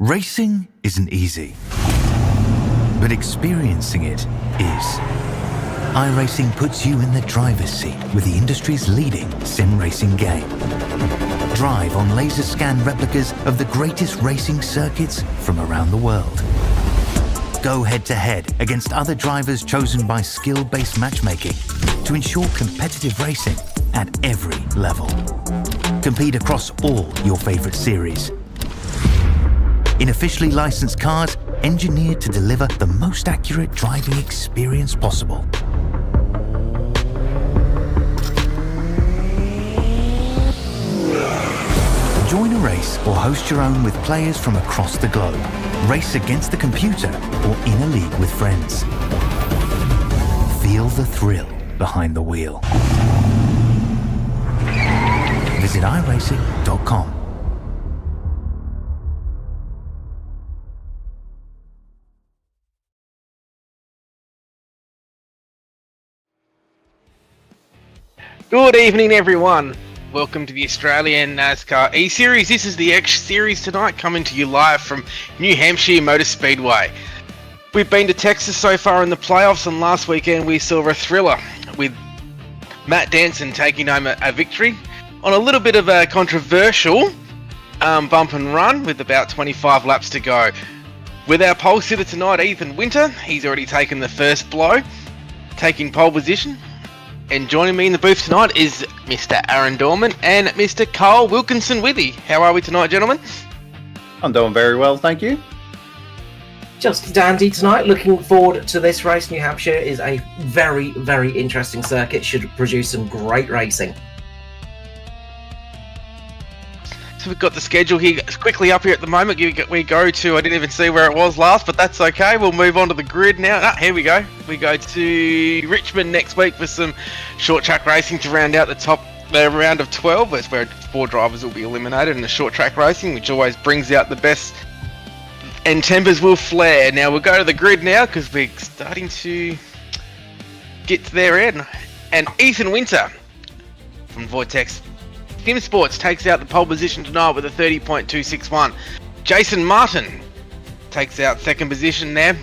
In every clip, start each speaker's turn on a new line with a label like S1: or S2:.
S1: Racing isn't easy, but experiencing it is. iRacing puts you in the driver's seat with the industry's leading sim racing game. Drive on laser scan replicas of the greatest racing circuits from around the world. Go head-to-head against other drivers chosen by skill-based matchmaking to ensure competitive racing at every level. Compete across all your favorite series. In officially licensed cars, engineered to deliver the most accurate driving experience possible. Join a race or host your own with players from across the globe. Race against the computer or in a league with friends. Feel the thrill behind the wheel. Visit iRacing.com.
S2: Good evening, everyone. Welcome to the Australian NASCAR eSeries. This is the X Series tonight, coming to you live from New Hampshire Motor Speedway. We've been to Texas so far in the playoffs, and last weekend we saw a thriller with Matt Danson taking home a victory on a little bit of a controversial bump and run with about 25 laps to go. With our pole sitter tonight, Ethan Winter, he's already taken the first blow, taking pole position. And joining me in the booth tonight is Mr. Aaron Dorman and Mr. Carl Wilkinson Withy. How are we tonight, gentlemen?
S3: I'm doing very well, thank you.
S4: Just dandy tonight. Looking forward to this race. New Hampshire is a very, very interesting circuit. Should produce some great racing.
S2: So we've got the schedule here quickly up here at the moment. We go to, I didn't even see where it was last, but that's okay. We'll move on to the grid now. Here we go. We go to Richmond next week for some short track racing to round out the round of 12. That's where 4 drivers will be eliminated in the short track racing, which always brings out the best, and tempers will flare. Now we'll go to the grid now because we're starting to get to their end. And Ethan Winter from Vortex Sim Sports takes out the pole position tonight with a 30.261. Jason Martin takes out second position there.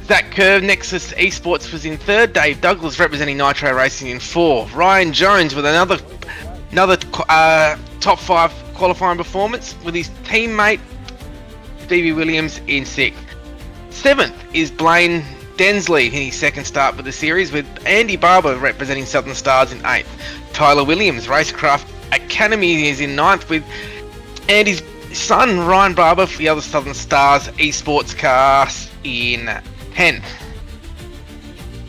S2: Zach Curve, Nexus Esports, was in third. Dave Douglas representing Nitro Racing in 4. Ryan Jones with another top 5 qualifying performance with his teammate Stevie Williams in 6th. 7th is Blaine Densley in his second start for the series, with Andy Barber representing Southern Stars in 8th. Tyler Williams, Racecraft Academy, is in 9th, with Andy's son Ryan Barber for the other Southern Stars esports cars in 10th.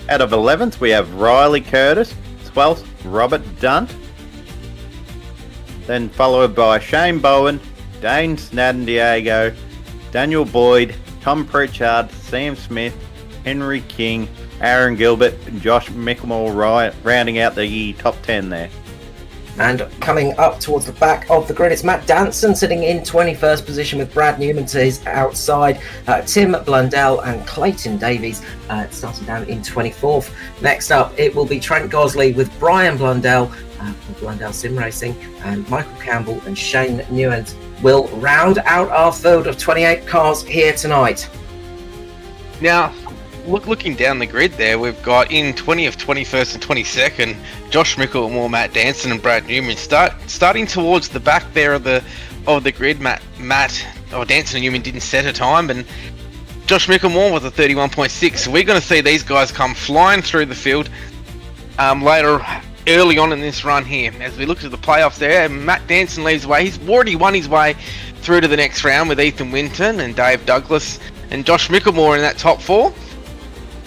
S3: Out of 11th, we have Riley Curtis. 12th, Robert Dunt. Then followed by Shane Bowen, Dane Snadden-Diego, Daniel Boyd, Tom Pritchard, Sam Smith, Henry King, Aaron Gilbert, and Josh Micklemore rounding out the top 10 there.
S4: And coming up towards the back of the grid, it's Matt Danson sitting in 21st position with Brad Newman to his outside. Tim Blundell and Clayton Davies starting down in 24th. Next up, it will be Trent Gosley with Brian Blundell from Blundell Sim Racing, and Michael Campbell and Shane Newent will round out our field of 28 cars here tonight.
S2: Now, looking down the grid there, we've got in 20th, 21st and 22nd, Josh Micklemore, Matt Danson and Brad Newman. Starting towards the back there of the grid, Danson and Newman didn't set a time, and Josh Micklemore was a 31.6. So we're going to see these guys come flying through the field early on in this run here. As we look at the playoffs there, Matt Danson leads the way. He's already won his way through to the next round with Ethan Winton and Dave Douglas and Josh Micklemore in that top 4.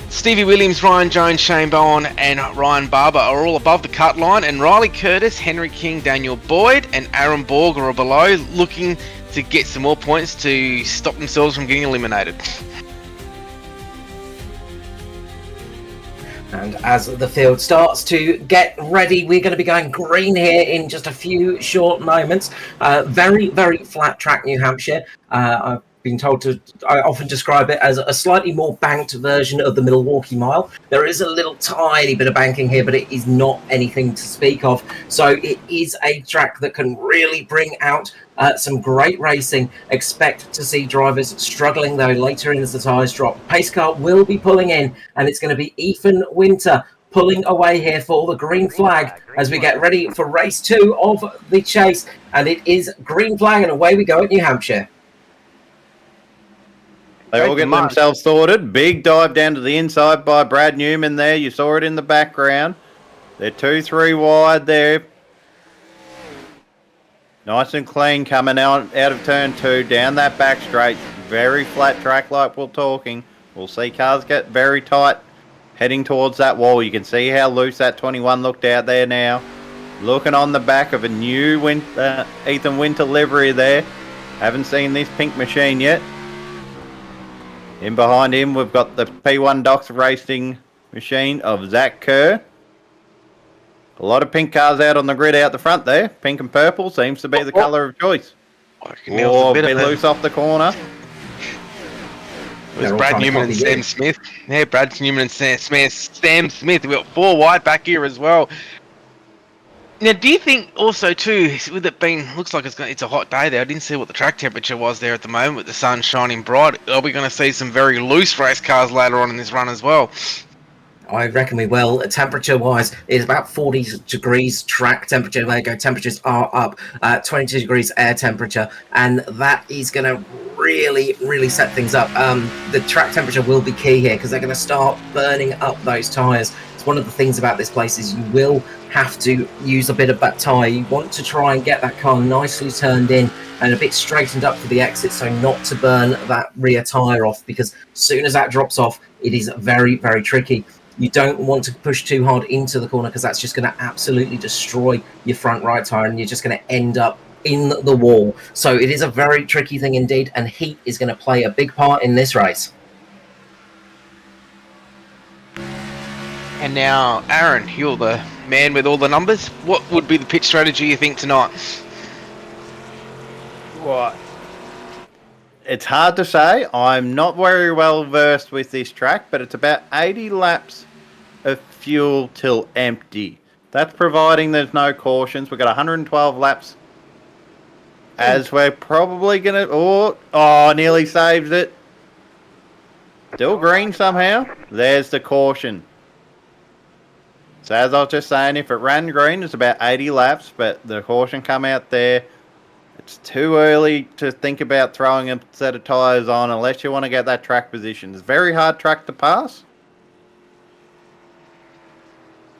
S2: Stevie Williams, Ryan Jones, Shane Bowen and Ryan Barber are all above the cut line, and Riley Curtis, Henry King, Daniel Boyd and Aaron Borg are below, looking to get some more points to stop themselves from getting eliminated.
S4: And as the field starts to get ready, we're going to be going green here in just a few short moments. Very, very flat track, New Hampshire. I've been told to, I often describe it as a slightly more banked version of the Milwaukee Mile. There is a little tiny bit of banking here, but it is not anything to speak of. So it is a track that can really bring out some great racing. Expect to see drivers struggling though later in as the tyres drop. Pace car will be pulling in, and it's going to be Ethan Winter pulling away here for the green flag as we get ready for race 2 of the chase. And it is green flag, and away we go at New Hampshire.
S3: They all get themselves sorted. Big dive down to the inside by Brad Newman there. You saw it in the background. They're 2-3 wide there. Nice and clean coming out of turn 2, down that back straight. Very flat track like we're talking. We'll see cars get very tight heading towards that wall. You can see how loose that 21 looked out there now. Looking on the back of a new Ethan Winter livery there. Haven't seen this pink machine yet. In behind him, we've got the P1 Docs Racing machine of Zach Kerr. A lot of pink cars out on the grid out the front there. Pink and purple seems to be the colour of choice. Oh, a bit loose off the corner.
S2: It was Brad Newman and Sam Smith. Yeah, Brad Newman and Sam Smith. We've got 4 wide back here as well. Now, do you think also too, with it being, looks like it's a hot day there. I didn't see what the track temperature was there at the moment with the sun shining bright. Are we going to see some very loose race cars later on in this run as well?
S4: I reckon we will. Temperature-wise, it's about 40 degrees track temperature. There you go. Temperatures are up. 22 degrees air temperature, and that is going to really set things up. The track temperature will be key here because they're going to start burning up those tyres. It's one of the things about this place is you will have to use a bit of that tyre. You want to try and get that car nicely turned in and a bit straightened up for the exit, so not to burn that rear tyre off, because as soon as that drops off, it is very tricky. You don't want to push too hard into the corner because that's just going to absolutely destroy your front right tyre, and you're just going to end up in the wall. So it is a very tricky thing indeed, and heat is going to play a big part in this race.
S2: And now, Aaron, you're the man with all the numbers. What would be the pitch strategy you think tonight?
S3: What? It's hard to say. I'm not very well versed with this track, but it's about 80 laps of fuel till empty. That's providing there's no cautions. We've got 112 laps. As we're probably going to... Oh, nearly saves it. Still green somehow. There's the caution. So as I was just saying, if it ran green, it's about 80 laps, but the caution come out there. It's too early to think about throwing a set of tyres on unless you want to get that track position. It's a very hard track to pass.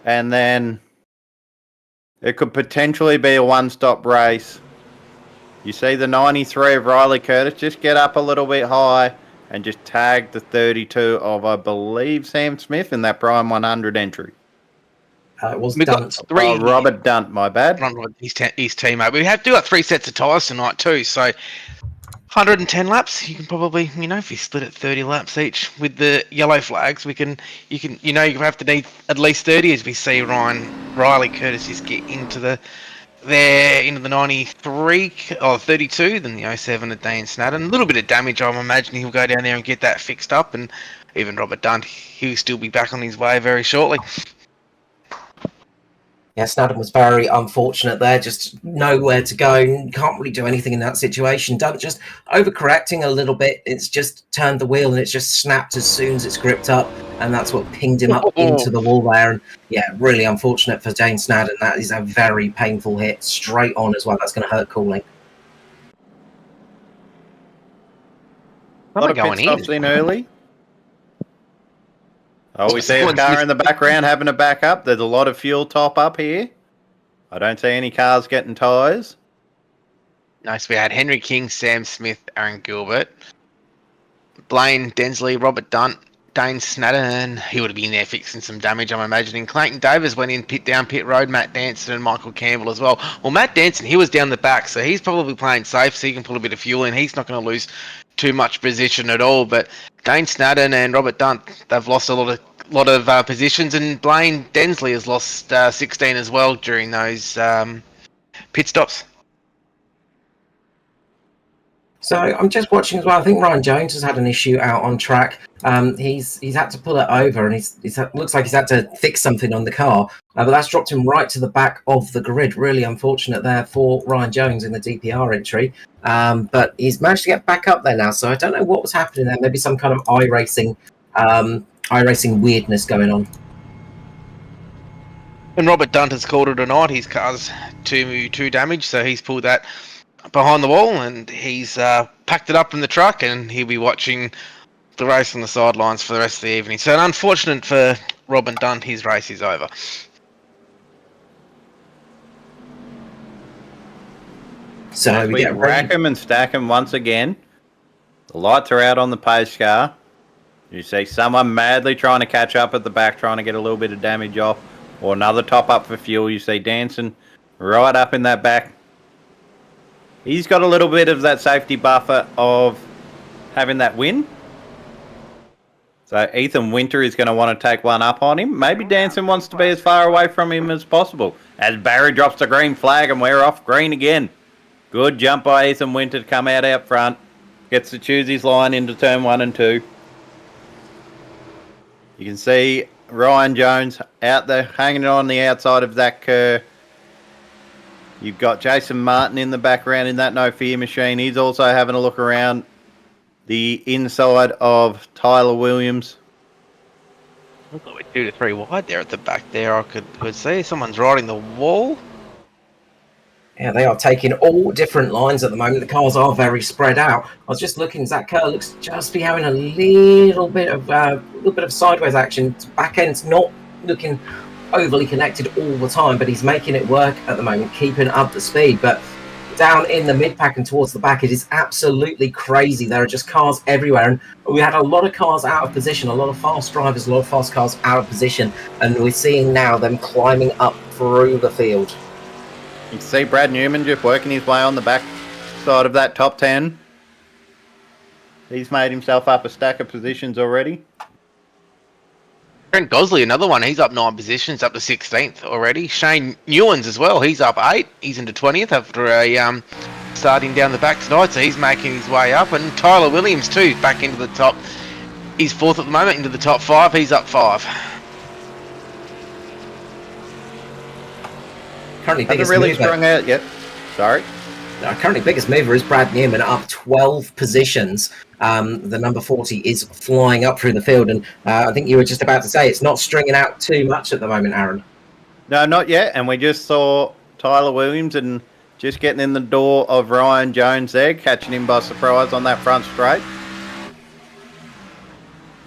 S3: And then it could potentially be a one-stop race. You see the 93 of Riley Curtis, just get up a little bit high and just tag the 32 of, I believe, Sam Smith in that Prime 100 entry.
S4: It was
S2: We've
S4: Dunt.
S2: got 3.
S3: Robert Dunt, my bad.
S2: His teammate. We do have 3 sets of tyres tonight too, so 110 laps. You can probably, if you split it 30 laps each with the yellow flags, you have to need at least 30 as we see Riley Curtis just get into the 93 or 32, then the 07 of Dane Snadden. A little bit of damage, I'm imagining he'll go down there and get that fixed up, and even Robert Dunt, he'll still be back on his way very shortly.
S4: Yeah, Snadden was very unfortunate there, just nowhere to go. Can't really do anything in that situation. Dunt just overcorrecting a little bit. It's just turned the wheel and it's just snapped as soon as it's gripped up, and that's what pinged him up into the wall there. And yeah, really unfortunate for Dane Snadden. That is a very painful hit straight on as well. That's going to hurt cooling.
S3: A lot of pit stops in early. Oh, we see a car in the background having a back up. There's a lot of fuel top up here. I don't see any cars getting tyres.
S2: Nice. We had Henry King, Sam Smith, Aaron Gilbert, Blaine Densley, Robert Dunt, Dane Snadden. He would have been there fixing some damage, I'm imagining. Clayton Davis went in down pit road. Matt Danson and Michael Campbell as well. Well, Matt Danson, he was down the back, so he's probably playing safe, so he can put a bit of fuel in. He's not going to lose too much position at all. But Dane Snadden and Robert Dunt, they've lost a lot of positions, and Blaine Densley has lost 16 as well during those pit stops.
S4: So I'm just watching as well. I think Ryan Jones has had an issue out on track. He's had to pull it over, and looks like he's had to fix something on the car. But that's dropped him right to the back of the grid. Really unfortunate there for Ryan Jones in the DPR entry. But he's managed to get back up there now. So I don't know what was happening there. Maybe some kind of iRacing weirdness going on.
S2: And Robert Dunt has called it a night. His car's too damaged, so he's pulled that behind the wall, and he's packed it up in the truck, and he'll be watching the race on the sidelines for the rest of the evening. So unfortunate for Robin Dunt, his race is over.
S3: So we rack him and stack him once again. The lights are out on the pace car. You see someone madly trying to catch up at the back, trying to get a little bit of damage off, or another top up for fuel. You see dancing right up in that back. He's got a little bit of that safety buffer of having that win. So Ethan Winter is going to want to take one up on him. Maybe Danson wants to be as far away from him as possible. As Barry drops the green flag and we're off green again. Good jump by Ethan Winter to come out front. Gets to choose his line into turn 1 and 2. You can see Ryan Jones out there hanging on the outside of that Kerr. You've got Jason Martin in the background in that No Fear machine. He's also having a look around the inside of Tyler Williams.
S2: I thought we're 2 to 3 wide there at the back there. I could see someone's riding the wall.
S4: Yeah, they are taking all different lines at the moment. The cars are very spread out. I was just looking. Zach Kerr looks just be having a little bit of sideways action. Back end's not looking overly connected all the time, but he's making it work at the moment, keeping up the speed. But down in the mid pack and towards the back, it is absolutely crazy. There are just cars everywhere, and we had a lot of cars out of position, a lot of fast drivers, a lot of fast cars out of position, and we're seeing now them climbing up through the field.
S3: You can see Brad Newman just working his way on the back side of that top 10. He's made himself up a stack of positions already.
S2: Trent Gosley, another one. He's up 9 positions, up to 16th already. Shane Newans as well. He's up 8. He's into 20th after a starting down the back tonight, so he's making his way up. And Tyler Williams too, back into the top. He's 4th at the moment, into the top 5. He's up 5.
S4: Currently biggest
S3: really
S4: mover.
S3: Strung out yet. Sorry.
S4: Currently biggest mover is Brad Newman, up 12 positions. The number 40 is flying up through the field, and I think you were just about to say it's not stringing out too much at the moment, Aaron.
S3: No, not yet. And we just saw Tyler Williams and just getting in the door of Ryan Jones there, catching him by surprise on that front straight.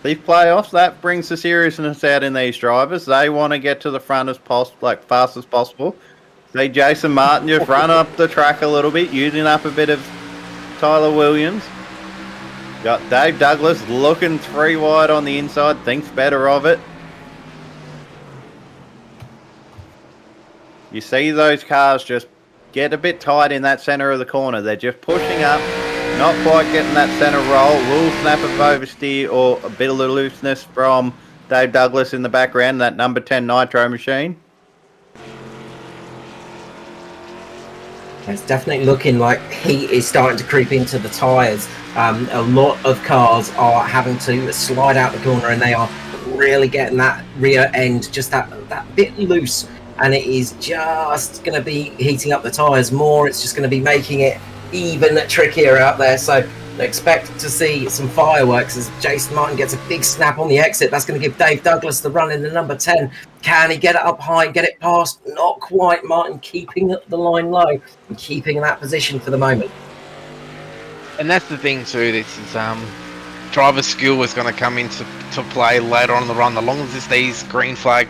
S3: These playoffs, that brings the seriousness out in these drivers. They want to get to the front as fast as possible. See Jason Martin just run up the track a little bit, using up a bit of Tyler Williams. Got Dave Douglas looking 3 wide on the inside, thinks better of it. You see those cars just get a bit tight in that centre of the corner. They're just pushing up, not quite getting that centre roll. Little snap of oversteer or a bit of looseness from Dave Douglas in the background, that number 10 Nitro machine.
S4: It's definitely looking like heat is starting to creep into the tyres. A lot of cars are having to slide out the corner, and they are really getting that rear end just that bit loose, and it is just going to be heating up the tyres more. It's just going to be making it even trickier out there. So expect to see some fireworks as Jason Martin gets a big snap on the exit. That's going to give Dave Douglas the run in the number 10. Can he get it up high and get it past? Not quite. Martin keeping the line low and keeping that position for the moment.
S2: And that's the thing too. This is driver skill is going to come into play later on in the run. The longer as these green flag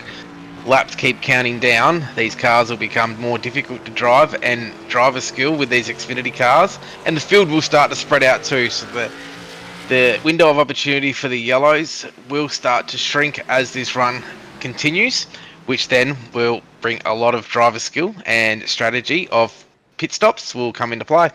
S2: laps keep counting down, these cars will become more difficult to drive, and driver skill with these Xfinity cars, and the field will start to spread out too. So the window of opportunity for the yellows will start to shrink as this run continues, which then will bring a lot of driver skill and strategy of pit stops will come into play.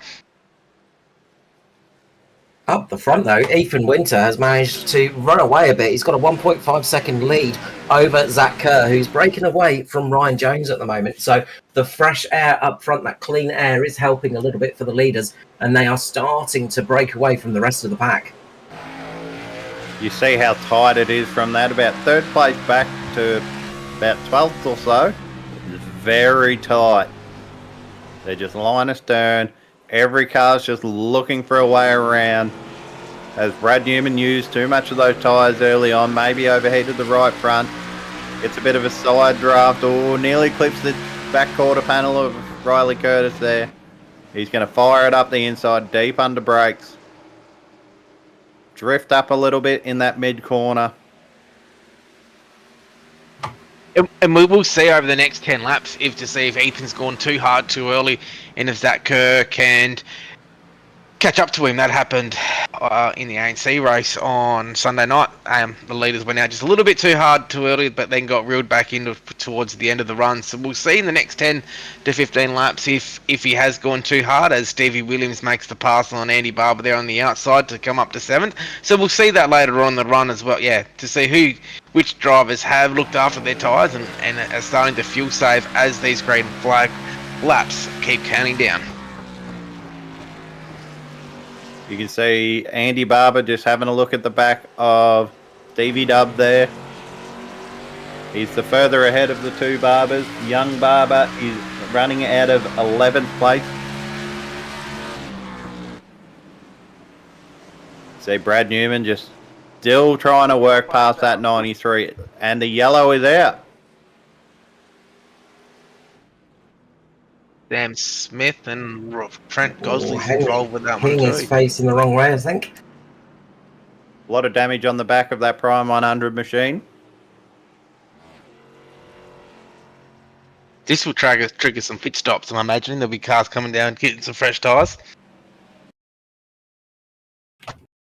S4: Up the front, though, Ethan Winter has managed to run away a bit. He's got a 1.5 second lead over Zach Kerr, who's breaking away from Ryan Jones at the moment. So the fresh air up front, that clean air, is helping a little bit for the leaders, and they are starting to break away from the rest of the pack.
S3: You see how tight it is from that, about third place back to about 12th or so. It's very tight. They're just line astern. Every car's just looking for a way around. As Brad Newman used too much of those tyres early on, maybe overheated the right front. Gets a bit of a side draft, or nearly clips the back quarter panel of Riley Curtis there. He's going to fire it up the inside, deep under brakes. Drift up a little bit in that mid corner.
S2: And we will see over the next 10 laps to see if Ethan's gone too hard too early, and if Zach Kerr can catch up to him. That happened in the ANC race on Sunday night. The leaders went out just a little bit too hard too early, but then got reeled back into towards the end of the run. So we'll see in the next 10 to 15 laps if he has gone too hard, as Stevie Williams makes the pass on Andy Barber there on the outside to come up to 7th. So we'll see that later on in the run as well. Yeah, to see which drivers have looked after their tyres and are starting to fuel save as these green flag laps keep counting down.
S3: You can see Andy Barber just having a look at the back of Stevie Dub there. He's the further ahead of the two Barbers. Young Barber is running out of 11th place. See Brad Newman just still trying to work past that 93. And the yellow is out.
S2: Sam Smith and Trent Gosley's involved with that
S4: King
S2: one
S4: is
S2: too.
S4: facing the wrong way, I think.
S3: A lot of damage on the back of that Prime 100 machine.
S2: This will trigger some pit stops, I'm imagining. There'll be cars coming down getting some fresh tyres.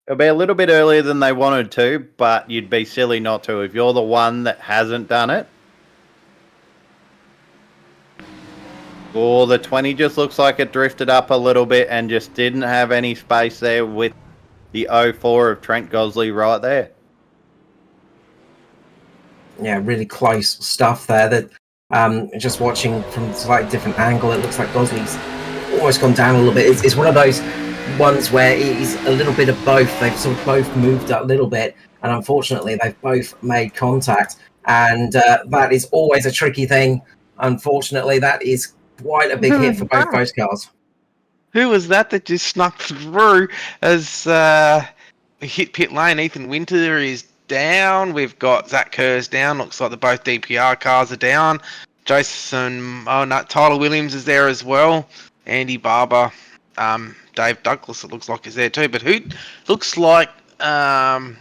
S3: It'll be a little bit earlier than they wanted to, but you'd be silly not to if you're the one that hasn't done it. Oh, the 20 just looks like it drifted up a little bit and just didn't have any space there with the 04 of Trent Gosley right there.
S4: Yeah, really close stuff there. That just watching from a slightly different angle, it looks like Gosley's almost gone down a little bit. It's one of those ones where it is a little bit of both. They've sort of both moved a little bit, and unfortunately they've both made contact, and that is always a tricky thing. Unfortunately, that is quite a big hit for both those cars.
S2: Who was that just snuck through as we hit pit lane? Ethan Winter is down. We've got Zach Kerr's down. Looks like both DPR cars are down. Tyler Williams is there as well. Andy Barber, Dave Douglas, it looks like is there too. But who looks like Dave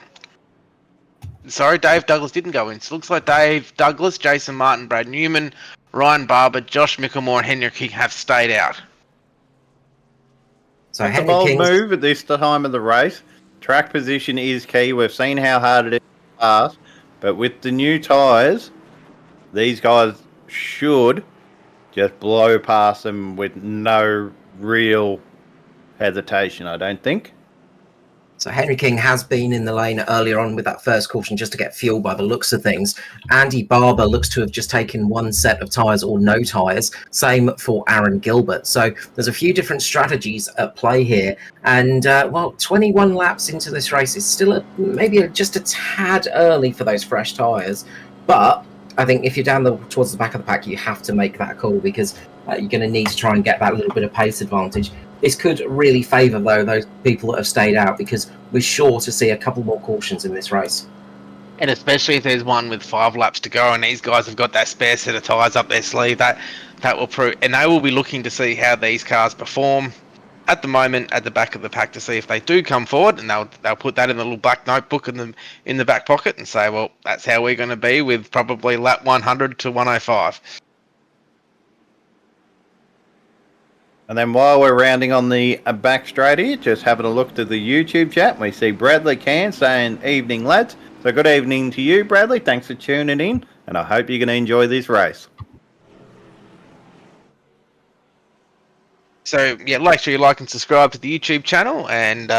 S2: Douglas didn't go in. So it looks like Dave Douglas, Jason Martin, Brad Newman, Ryan Barber, Josh Mickelmore, and Henry King have stayed out.
S4: So
S3: It's a bold move at this time of the race. Track position is key. We've seen how hard it is to pass, but with the new tyres, these guys should just blow past them with no real hesitation, I don't think.
S4: So Henry King has been in the lane earlier on with that first caution just to get fuel by the looks of things. Andy Barber looks to have just taken one set of tyres or no tyres. Same for Aaron Gilbert. So there's a few different strategies at play here. And, 21 laps into this race is still maybe just a tad early for those fresh tyres. But I think if you're down towards the back of the pack, you have to make that call because you're going to need to try and get that little bit of pace advantage. This could really favour, though, those people that have stayed out because we're sure to see a couple more cautions in this race.
S2: And especially if there's one with 5 laps to go and these guys have got that spare set of tyres up their sleeve, that will prove. And they will be looking to see how these cars perform at the moment at the back of the pack to see if they do come forward, and they'll put that in a little black notebook in the back pocket and say, well, that's how we're going to be with probably lap 100 to 105.
S3: And then while we're rounding on the back straight here, just having a look to the YouTube chat, we see Bradley Can saying, evening lads. So good evening to you, Bradley. Thanks for tuning in, and I hope you're going to enjoy this race. So, yeah, make sure you like and subscribe to the YouTube channel, and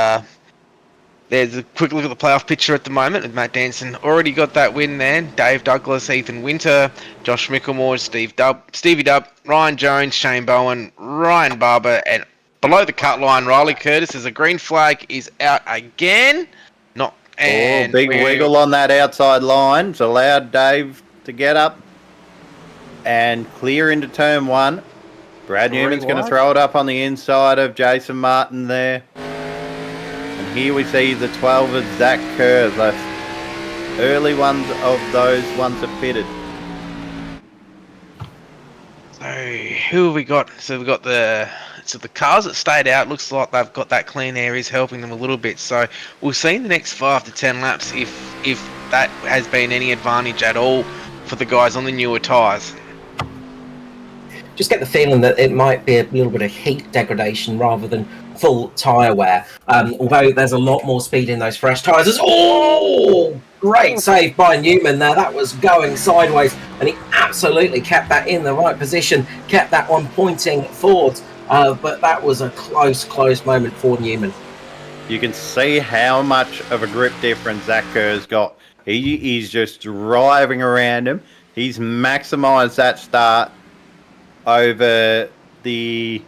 S2: There's a quick look at the playoff picture at the moment, with Matt Danson already got that win there. Dave Douglas, Ethan Winter, Josh Mickelmore, Stevie Dub, Ryan Jones, Shane Bowen, Ryan Barber, and below the cut line, Riley Curtis. As a green flag is out again.
S3: Big wiggle on that outside line. It's allowed Dave to get up and clear into turn 1. Brad Newman's going to throw it up on the inside of Jason Martin there. And here we see the 12 of Zach Kerr. The early ones of those ones are fitted.
S2: So who have we got? So we've got the cars that stayed out. Looks like they've got that clean air is helping them a little bit. So we'll see in the next 5 to 10 laps if that has been any advantage at all for the guys on the newer tyres.
S4: Just get the feeling that it might be a little bit of heat degradation rather than full tyre wear. Although there's a lot more speed in those fresh tyres. Oh, great save by Newman there. That was going sideways, and he absolutely kept that in the right position, kept that one pointing forwards. But that was a close moment for Newman.
S3: You can see how much of a grip difference Zach Kerr's got. He's just driving around him. He's maximised that start over the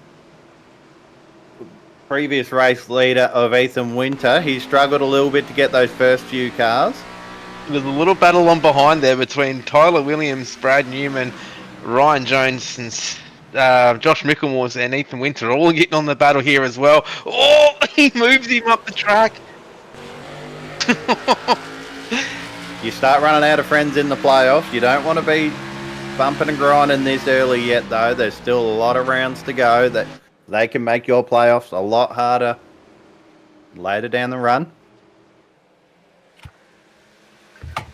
S3: previous race leader of Ethan Winter. He struggled a little bit to get those first few cars.
S2: There's a little battle on behind there between Tyler Williams, Brad Newman, Ryan Jones, and Josh Mickelmore and Ethan Winter all getting on the battle here as well. Oh, he moves him up the track.
S3: You start running out of friends in the playoffs. You don't want to be bumping and grinding this early yet, though. There's still a lot of rounds to go that they can make your playoffs a lot harder later down the run.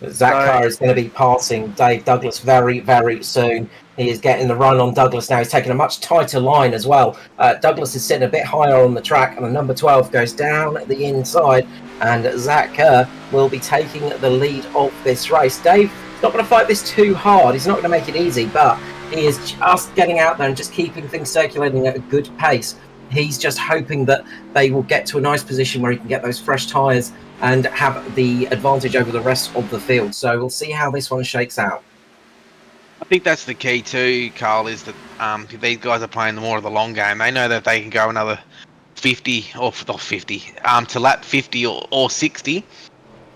S4: Zach Kerr is going to be passing Dave Douglas very, very soon. He is getting the run on Douglas now. He's taking a much tighter line as well. Douglas is sitting a bit higher on the track, and the number 12 goes down the inside, and Zach Kerr will be taking the lead of this race. Dave is not going to fight this too hard. He's not going to make it easy, but he is just getting out there and just keeping things circulating at a good pace. He's just hoping that they will get to a nice position where he can get those fresh tyres and have the advantage over the rest of the field. So we'll see how this one shakes out.
S2: I think that's the key too, Carl, is that these guys are playing more of the long game. They know that they can go another 50 or not 50 to lap 50 or 60.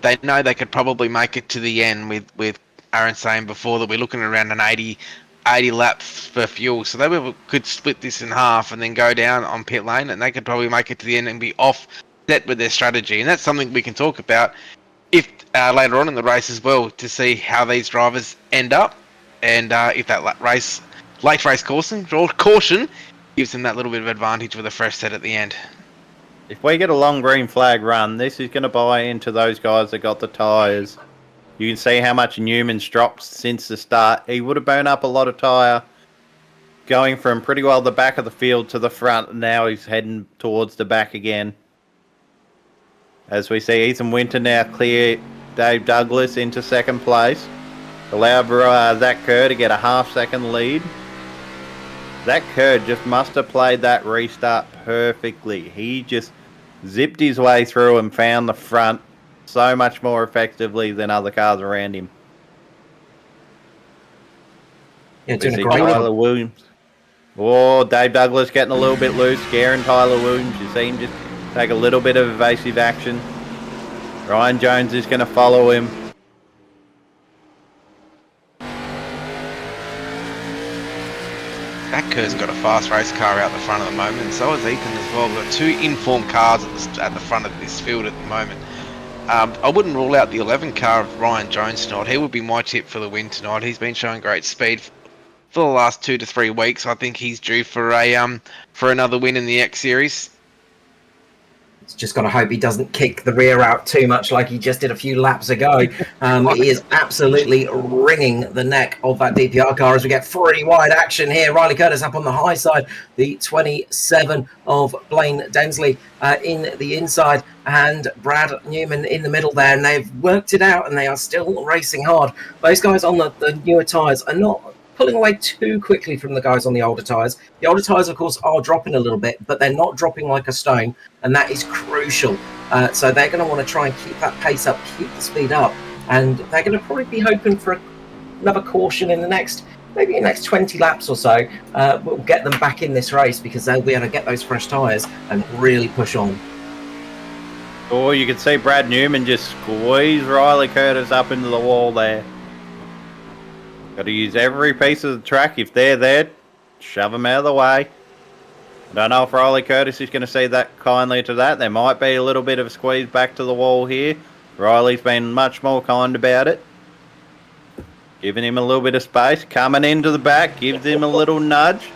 S2: They know they could probably make it to the end with Aaron saying before that we're looking around an 80 laps for fuel. So they could split this in half and then go down on pit lane, and they could probably make it to the end and be offset with their strategy. And that's something we can talk about if later on in the race as well, to see how these drivers end up. And if that late race caution gives them that little bit of advantage with a fresh set at the end.
S3: If we get a long green flag run, this is going to buy into those guys that got the tyres. You can see how much Newman's dropped since the start. He would have burned up a lot of tyre going from pretty well the back of the field to the front. And now he's heading towards the back again. As we see Ethan Winter now clear Dave Douglas into second place. Allow Zach Kerr to get a half-second lead. Zach Kerr just must have played that restart perfectly. He just zipped his way through and found the front so much more effectively than other cars around him.
S4: Yeah, doing a great
S3: Tyler Williams. Oh, Dave Douglas getting a little bit loose, scaring Tyler Williams. You see him just take a little bit of evasive action. Ryan Jones is going to follow him.
S2: Zach Kerr's got a fast race car out the front at the moment, and so has Ethan as well. We've got two informed cars at the front of this field at the moment. I wouldn't rule out the 11 car of Ryan Jones tonight. He would be my tip for the win tonight. He's been showing great speed for the last 2 to 3 weeks. I think he's due for another win in the X Series.
S4: Just got to hope he doesn't kick the rear out too much like he just did a few laps ago. He is absolutely wringing the neck of that DPR car as we get free wide action here. Riley Curtis up on the high side, the 27 of Blaine Densley in the inside, and Brad Newman in the middle there, and they've worked it out and they are still racing hard. Those guys on the newer tyres are not pulling away too quickly from the guys on the older tyres. The older tyres, of course, are dropping a little bit, but they're not dropping like a stone, and that is crucial. So they're going to want to try and keep that pace up, keep the speed up, and they're going to probably be hoping for another caution in the next 20 laps or so. Will get them back in this race because they'll be able to get those fresh tyres and really push on.
S3: Or you could see Brad Newman just squeeze Riley Curtis up into the wall there. Got to use every piece of the track. If they're there, shove them out of the way. I don't know if Riley Curtis is going to see that kindly to that. There might be a little bit of a squeeze back to the wall here. Riley's been much more kind about it. Giving him a little bit of space. Coming into the back, gives him a little nudge.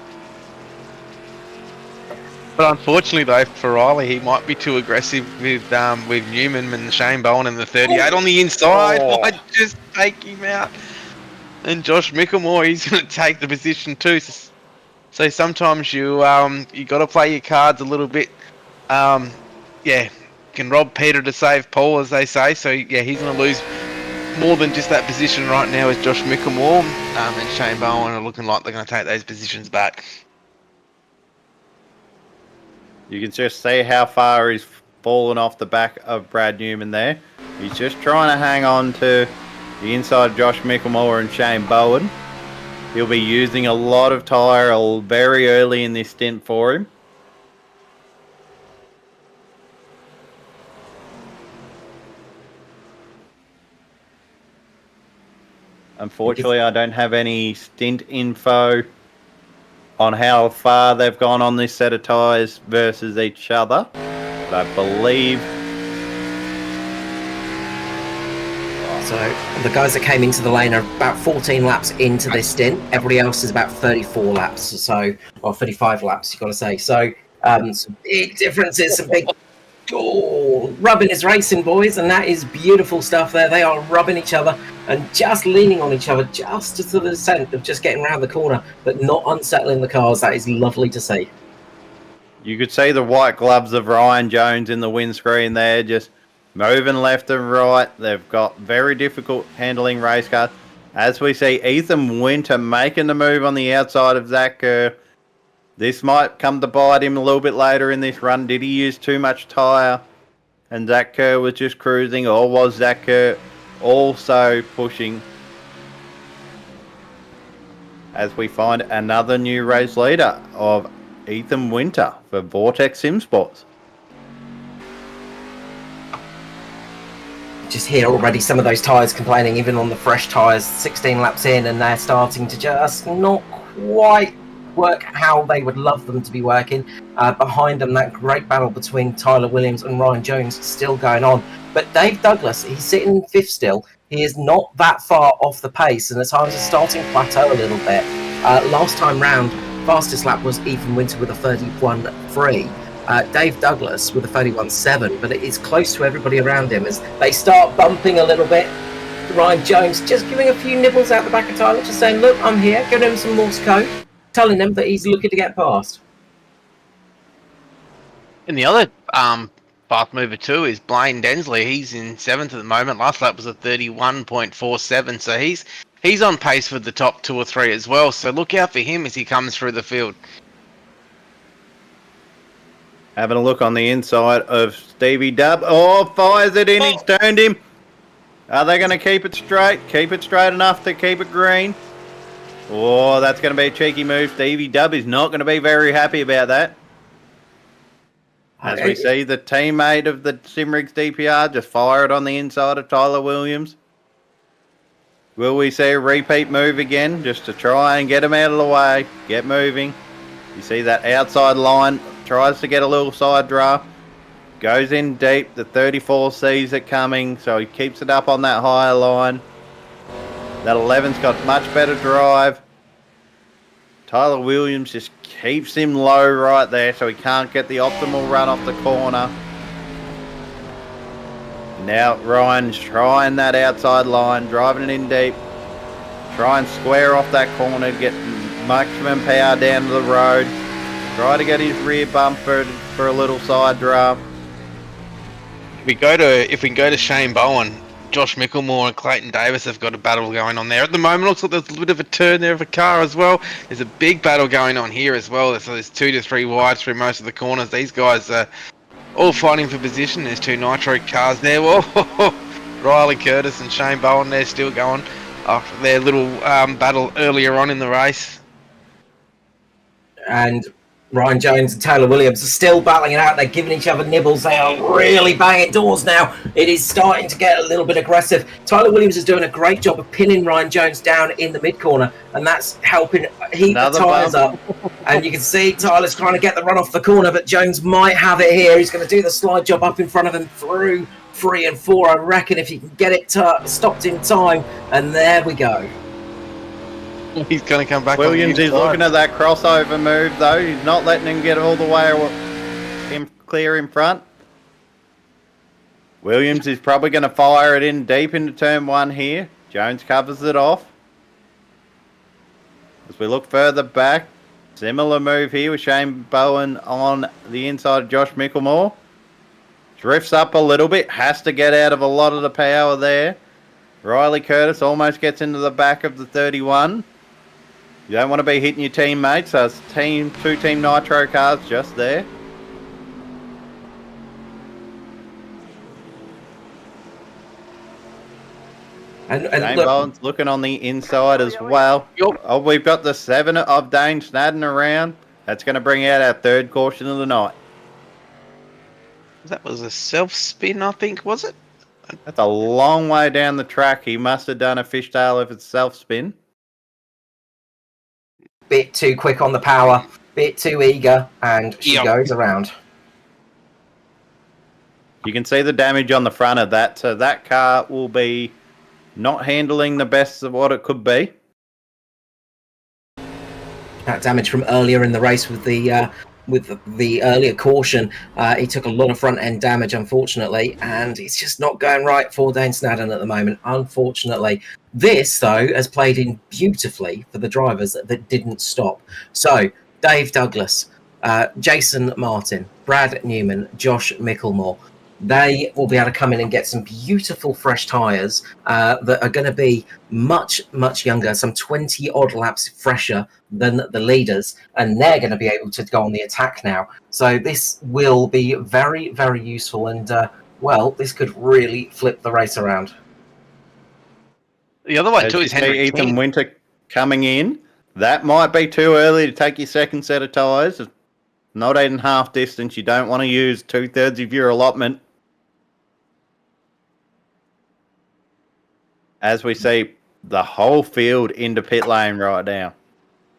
S2: But unfortunately, though, for Riley, he might be too aggressive with Newman and Shane Bowen in the 38 on the inside. Might just take him out. And Josh Mickelmore, he's going to take the position too. So sometimes you got to play your cards a little bit. Can rob Peter to save Paul, as they say. So yeah, he's going to lose more than just that position right now as Josh Mickelmore. And Shane Bowen are looking like they're going to take those positions back.
S3: You can just see how far he's fallen off the back of Brad Newman there. He's just trying to hang on to the inside of Josh Mickelmore and Shane Bowen. He'll be using a lot of tyre very early in this stint for him. Unfortunately, I don't have any stint info on how far they've gone on this set of tyres versus each other. But I believe...
S4: So the guys that came into the lane are about 14 laps into this stint. Everybody else is about 34 laps or so, or 35 laps, you've got to say. So some big differences, some big... rubbing is racing, boys, and that is beautiful stuff there. They are rubbing each other and just leaning on each other just to the extent of just getting around the corner, but not unsettling the cars. That is lovely to see.
S3: You could see the white gloves of Ryan Jones in the windscreen there, just moving left and right. They've got very difficult handling race cars. As we see Ethan Winter making the move on the outside of Zach Kerr. This might come to bite him a little bit later in this run. Did he use too much tyre and Zach Kerr was just cruising, or was Zach Kerr also pushing? As we find another new race leader of Ethan Winter for Vortex Sim Sports.
S4: Just hear already some of those tyres complaining, even on the fresh tyres, 16 laps in, and they're starting to just not quite work how they would love them to be working. Behind them, that great battle between Tyler Williams and Ryan Jones still going on. But Dave Douglas, he's sitting fifth still. He is not that far off the pace, and at times is starting to plateau a little bit. Last time round, fastest lap was Ethan Winter with a 31.3. Dave Douglas with a 31.7, but it is close to everybody around him as they start bumping a little bit. Ryan Jones just giving a few nibbles out the back of Tyler, just saying, look, I'm here, giving him some Morse code, telling them that he's looking to get past.
S2: And the other fast mover too is Blaine Densley. He's in 7th at the moment. Last lap was a 31.47, so he's on pace for the top 2 or 3 as well. So look out for him as he comes through the field.
S3: Having a look on the inside of Stevie Dubb. Oh, fires it in. He's turned him. Are they going to keep it straight? Keep it straight enough to keep it green? Oh, that's going to be a cheeky move. Stevie Dubb is not going to be very happy about that. As we see the teammate of the Simrigs DPR just fire it on the inside of Tyler Williams. Will we see a repeat move again just to try and get him out of the way? Get moving. You see that outside line. Tries to get a little side draft. Goes in deep. The 34 sees it coming, so he keeps it up on that higher line. That 11's got much better drive. Tyler Williams just keeps him low right there so he can't get the optimal run off the corner. Now Ryan's trying that outside line, driving it in deep. Try and square off that corner, get maximum power down to the road. Try to get his rear bumper for a little side draft.
S2: If we can go to Shane Bowen, Josh Micklemore and Clayton Davis have got a battle going on there. At the moment, looks like there's a little bit of a turn there of a car as well. There's a big battle going on here as well. So there's 2 to 3 wide through most of the corners. These guys are all fighting for position. There's 2 Nitro cars there. Whoa, Riley Curtis and Shane Bowen, they're still going after their little battle earlier on in the race.
S4: And Ryan Jones and Taylor Williams are still battling it out. They're giving each other nibbles. They are really banging doors now. It is starting to get a little bit aggressive. Tyler Williams is doing a great job of pinning Ryan Jones down in the mid-corner, and that's helping heat the tyres up. And you can see Tyler's trying to get the run off the corner, but Jones might have it here. He's going to do the slide job up in front of him through 3 and 4. I reckon if he can get it stopped in time, and there we go.
S2: He's going to come back.
S3: Williams is looking at that crossover move, though. He's not letting him get all the way clear in front. Williams is probably going to fire it in deep into turn 1 here. Jones covers it off. As we look further back, similar move here with Shane Bowen on the inside of Josh Micklemore. Drifts up a little bit, has to get out of a lot of the power there. Riley Curtis almost gets into the back of the 31. You don't want to be hitting your teammates, so it's 2 Team Nitro cars just there.
S4: And
S3: Dane
S4: look,
S3: Bowen's looking on the inside as well. Oh, we've got the 7 of Dane Snadden around. That's going to bring out our 3rd caution of the night.
S2: That was a self-spin, I think, was it?
S3: That's a long way down the track. He must have done a fishtail if it's self-spin.
S4: bit too quick on the power, bit too eager, and she goes around.
S3: You can see the damage on the front of that, so that car will be not handling the best of what it could be.
S4: That damage from earlier in the race with the earlier caution, he took a lot of front end damage, unfortunately, and it's just not going right for Dane Snadden at the moment, unfortunately. This, though, has played in beautifully for the drivers that didn't stop. So, Dave Douglas, Jason Martin, Brad Newman, Josh Micklemore, they will be able to come in and get some beautiful fresh tyres that are going to be much, much younger, some 20-odd laps fresher than the leaders, and they're going to be able to go on the attack now. So this will be very, very useful, and, well, this could really flip the race around.
S2: The other one, too, is Henry
S3: Ethan
S2: King.
S3: Winter coming in. That might be too early to take your second set of tyres. Not even half distance. You don't want to use 2/3 of your allotment. As we see the whole field into pit lane right now.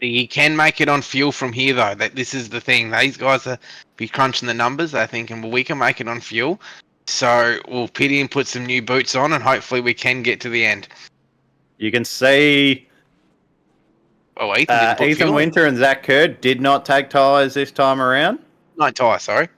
S2: You can make it on fuel from here, though. This is the thing. These guys are be crunching the numbers, they're thinking, well, we can make it on fuel. So we'll pit in, put some new boots on, and hopefully we can get to the end.
S3: You can see Ethan Winter and Zach Kerr did not take tyres this time around.
S2: No tyre, sorry.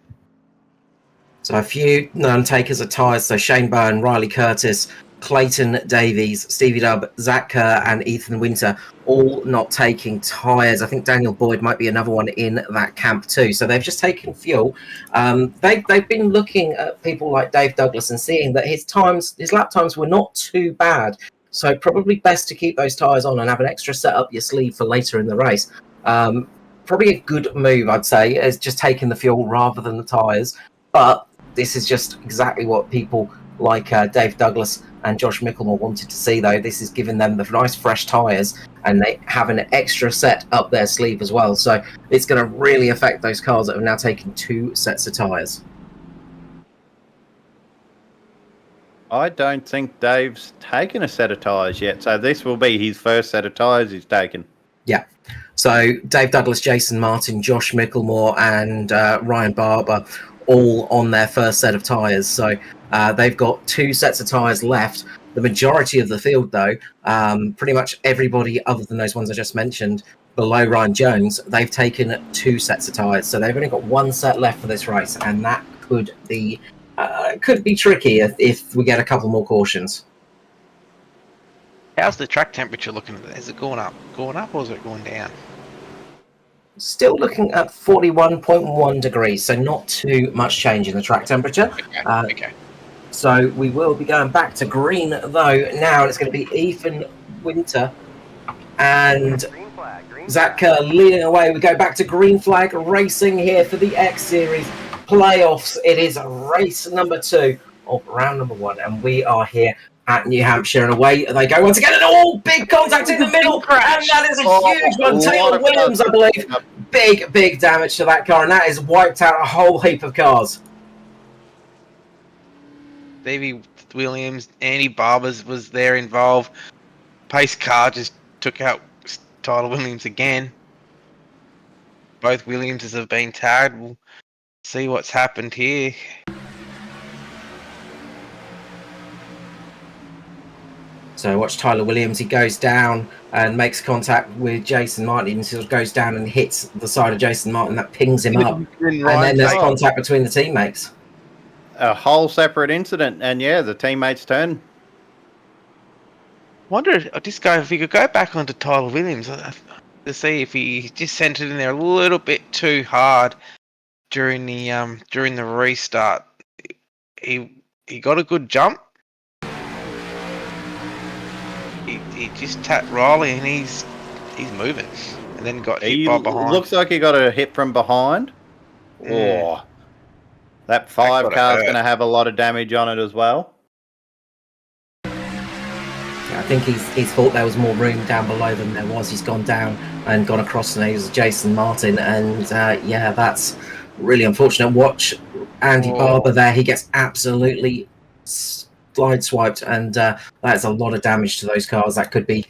S4: So a few non-takers of tyres. So Shane Bowen, Riley Curtis, Clayton Davies, Stevie Dubb, Zach Kerr, and Ethan Winter all not taking tyres. I think Daniel Boyd might be another one in that camp too. So they've just taken fuel. They've been looking at people like Dave Douglas and seeing that his lap times were not too bad. So probably best to keep those tyres on and have an extra set up your sleeve for later in the race. Probably a good move, I'd say, is just taking the fuel rather than the tyres. But this is just exactly what people like Dave Douglas and Josh Micklemore wanted to see, though. This is giving them the nice fresh tyres, and they have an extra set up their sleeve as well. So it's going to really affect those cars that have now taken 2 sets of tyres.
S3: I don't think Dave's taken a set of tyres yet, so this will be his first set of tyres he's taken.
S4: Yeah. So Dave Douglas, Jason Martin, Josh Micklemore, and Ryan Barber all on their first set of tyres. So they've got 2 sets of tyres left. The majority of the field, though, pretty much everybody other than those ones I just mentioned, below Ryan Jones, they've taken 2 sets of tyres. So they've only got 1 set left for this race, and that could be tricky if we get a couple more cautions.
S2: How's the track temperature looking? Is it going up, or is it going down?
S4: Still looking at 41.1 degrees, so not too much change in the track temperature.
S2: Okay.
S4: So we will be going back to green though now, and it's going to be Ethan Winter and Zach Kerr leading away. We go back to green flag racing here for the X Series playoffs. It is race number 2 of round number 1, and we are here at New Hampshire, and away they go once again, and all big contact in the middle, and that is a huge one. Taylor Williams, I believe, big damage to that car, and that has wiped out a whole heap of cars.
S2: Davey Williams, Andy Barbers was there involved. Pace car just took out Tyler Williams again. Both Williamses have been tagged. We'll see what's happened here.
S4: So watch Tyler Williams. He goes down and makes contact with Jason Martin. He sort of goes down and hits the side of Jason Martin. That pings him up. And then there's contact between the teammates.
S3: A whole separate incident. And yeah, the teammates' turn.
S2: Wonder if he could go back onto Tyler Williams to see if he just sent it in there a little bit too hard during the restart. He got a good jump. He just tapped Riley and he's moving, and then got hit by behind.
S3: Looks like he got a hit from behind. Oh, that 5 car's going to have a lot of damage on it as well.
S4: I think he's thought there was more room down below than there was. He's gone down and gone across the nose of Jason Martin, and yeah, that's really unfortunate. Watch Andy Barber there. He gets absolutely slide swiped, and that's a lot of damage to those cars. That could be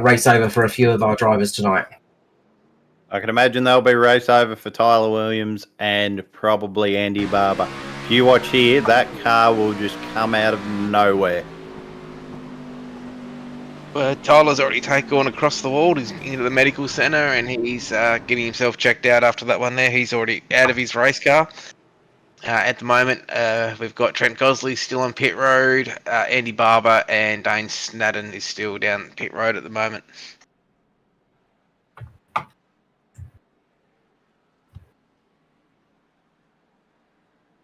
S4: race over for a few of our drivers tonight.
S3: I can imagine there'll be race over for Tyler Williams and probably Andy Barber. If you watch here, that car will just come out of nowhere.
S2: Tyler's already taken across the wall. He's into the medical centre, and he's getting himself checked out after that one there. He's already out of his race car. At the moment, we've got Trent Gosley still on pit road. Andy Barber and Dane Snadden is still down pit road at the moment.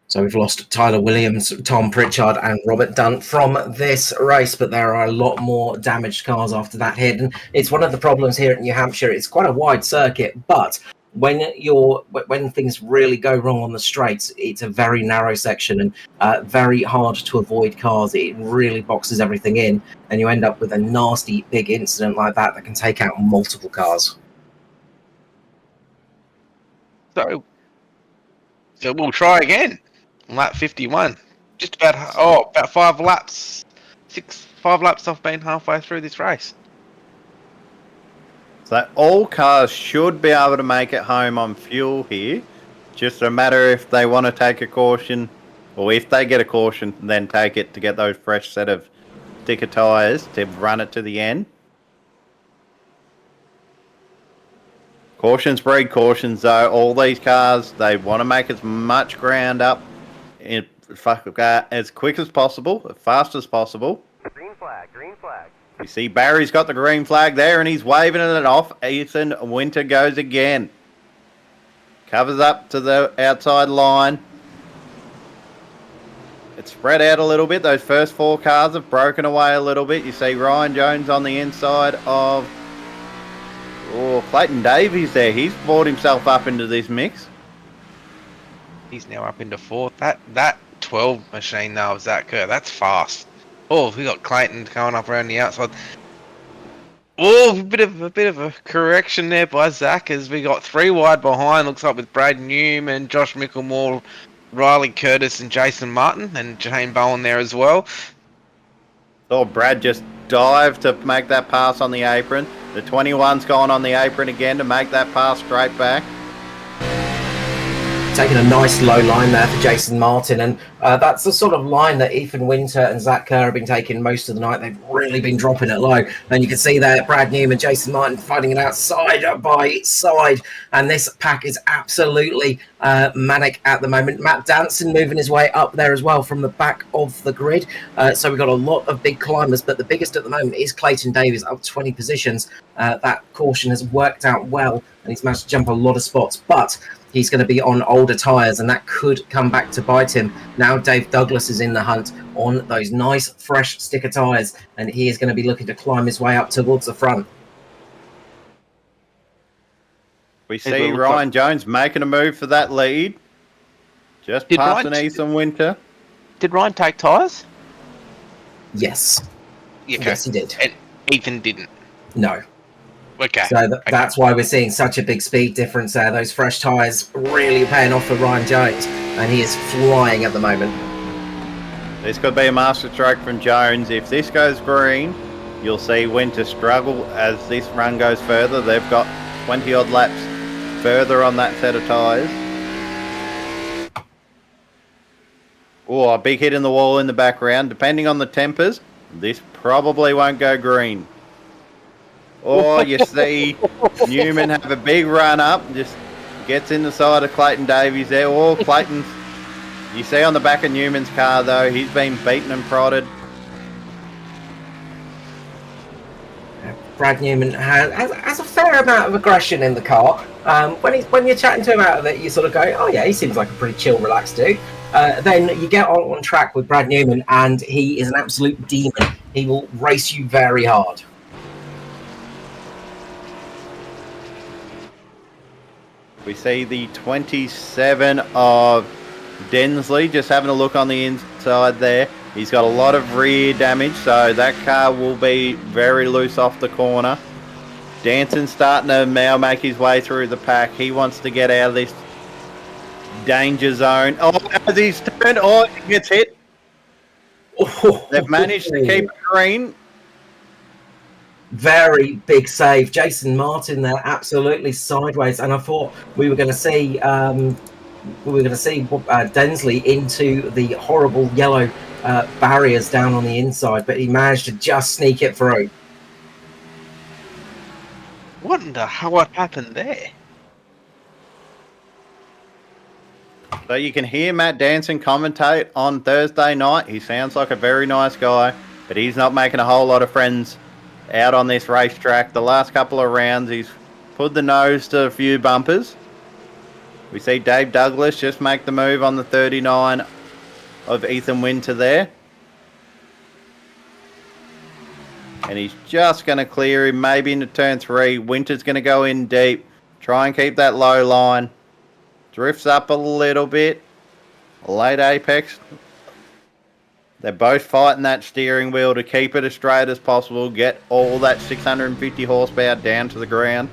S4: So we've lost Tyler Williams, Tom Pritchard and Robert Dunn from this race, but there are a lot more damaged cars after that hit. And it's one of the problems here at New Hampshire. It's quite a wide circuit, but when things really go wrong on the straights, it's a very narrow section and very hard to avoid cars. It really boxes everything in, and you end up with a nasty big incident like that can take out multiple cars.
S2: So we'll try again. Lap 51. Just about 5 laps. 5 laps off being halfway through this race.
S3: So all cars should be able to make it home on fuel here. Just a matter if they want to take a caution, or if they get a caution, then take it to get those fresh set of sticker tyres to run it to the end. Cautions breed cautions, though. All these cars, they want to make as much ground up as quick as possible, as fast as possible.
S5: Green flag, green flag.
S3: You see Barry's got the green flag there and he's waving it off. Ethan Winter goes again. Covers up to the outside line. It's spread out a little bit. Those first 4 cars have broken away a little bit. You see Ryan Jones on the inside of Clayton Davies there. He's brought himself up into this mix.
S2: He's now up into 4th. That 12 machine now of Zach Kerr, that's fast. Oh, we got Clayton coming up around the outside. Oh, a bit of a correction there by Zach, as we got 3 wide behind. Looks like with Brad Newman, Josh Micklemore, Riley Curtis, and Jason Martin, and Jane Bowen there as well.
S3: Oh, Brad just dived to make that pass on the apron. The 21's gone on the apron again to make that pass straight back.
S4: Taking a nice low line there for Jason Martin, and that's the sort of line that Ethan Winter and Zach Kerr have been taking most of the night. They've really been dropping it low, and you can see there Brad Newman, Jason Martin fighting it out side by side, and this pack is absolutely manic at the moment. Matt Danson moving his way up there as well from the back of the grid, so we've got a lot of big climbers, but the biggest at the moment is Clayton Davies, up 20 positions. That caution has worked out well, and he's managed to jump a lot of spots, but he's going to be on older tyres, and that could come back to bite him. Now Dave Douglas is in the hunt on those nice, fresh sticker tyres, and he is going to be looking to climb his way up towards the front.
S3: We see Ryan Jones making a move for that lead. Just passing Ethan Winter.
S2: Did Ryan take tyres?
S4: Yes.
S2: Yeah, okay.
S4: Yes, he did.
S2: And Ethan didn't?
S4: No.
S2: Okay.
S4: So that's why we're seeing such a big speed difference there. Those fresh tyres really paying off for Ryan Jones, and he is flying at the moment.
S3: This could be a master stroke from Jones. If this goes green, you'll see Winter struggle as this run goes further. They've got 20-odd laps further on that set of tyres. Oh, a big hit in the wall in the background. Depending on the tempers, this probably won't go green. Oh, you see Newman have a big run up. Just gets in the side of Clayton Davies there. Oh, Clayton's... You see on the back of Newman's car, though, he's been beaten and prodded.
S4: Brad Newman has a fair amount of aggression in the car. When you're chatting to him out of it, you sort of go, oh yeah, he seems like a pretty chill, relaxed dude. Then you get on track with Brad Newman, and he is an absolute demon. He will race you very hard.
S3: We see the 27 of Densley just having a look on the inside there. He's got a lot of rear damage, so that car will be very loose off the corner. Danson's starting to now make his way through the pack. He wants to get out of this danger zone. Oh, as he's turned, oh, he gets hit. They've managed to keep it green.
S4: Very big save. Jason Martin there, absolutely sideways, and I thought we were going to see Densley into the horrible yellow barriers down on the inside, but he managed to just sneak it through.
S2: Wonder what happened there.
S3: So you can hear Matt Danson commentate on Thursday night. He sounds like a very nice guy, but he's not making a whole lot of friends out on this racetrack. The last couple of rounds, he's put the nose to a few bumpers. We see Dave Douglas just make the move on the 39 of Ethan Winter there. And he's just going to clear him, maybe into turn 3. Winter's going to go in deep, try and keep that low line. Drifts up a little bit. Late apex. They're both fighting that steering wheel to keep it as straight as possible, get all that 650 horsepower down to the ground.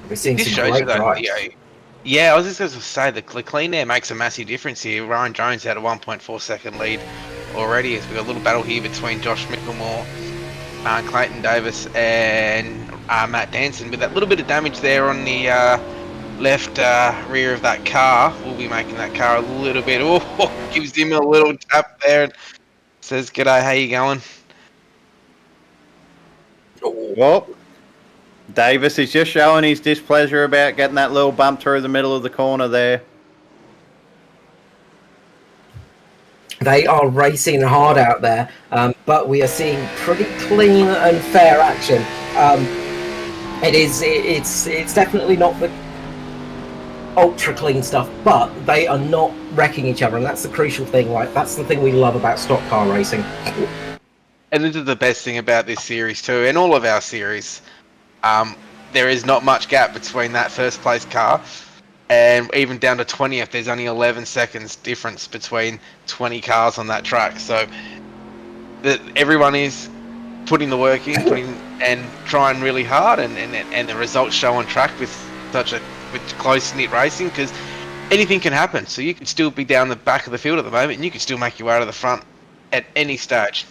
S4: We're seeing
S2: This
S4: some
S2: shows you
S4: great
S2: that,
S4: rides.
S2: yeah, I was just going to say the clean air makes a massive difference here. Ryan Jones had a 1.4 second lead already. As we've got a little battle here between Josh Mickelmore, Clayton Davis, and Matt Danson. With that little bit of damage there on the left rear of that car, we'll be making that car a little bit. Oh, gives him a little tap there and says, "G'day, how you going?"
S3: Well, Davis is just showing his displeasure about getting that little bump through the middle of the corner there.
S4: They are racing hard out there, but we are seeing pretty clean and fair action. It's definitely not the ultra clean stuff, but they are not wrecking each other, and that's the crucial thing. Like, that's the thing we love about stock car racing.
S2: And this is the best thing about this series too, and all of our series. There is not much gap between that first place car and even down to 20th. There's only 11 seconds difference between 20 cars on that track. So everyone is putting the work in, and trying really hard, and the results show on track with close knit racing, because anything can happen. So you could still be down the back of the field at the moment, and you could still make your way to the front at any stage.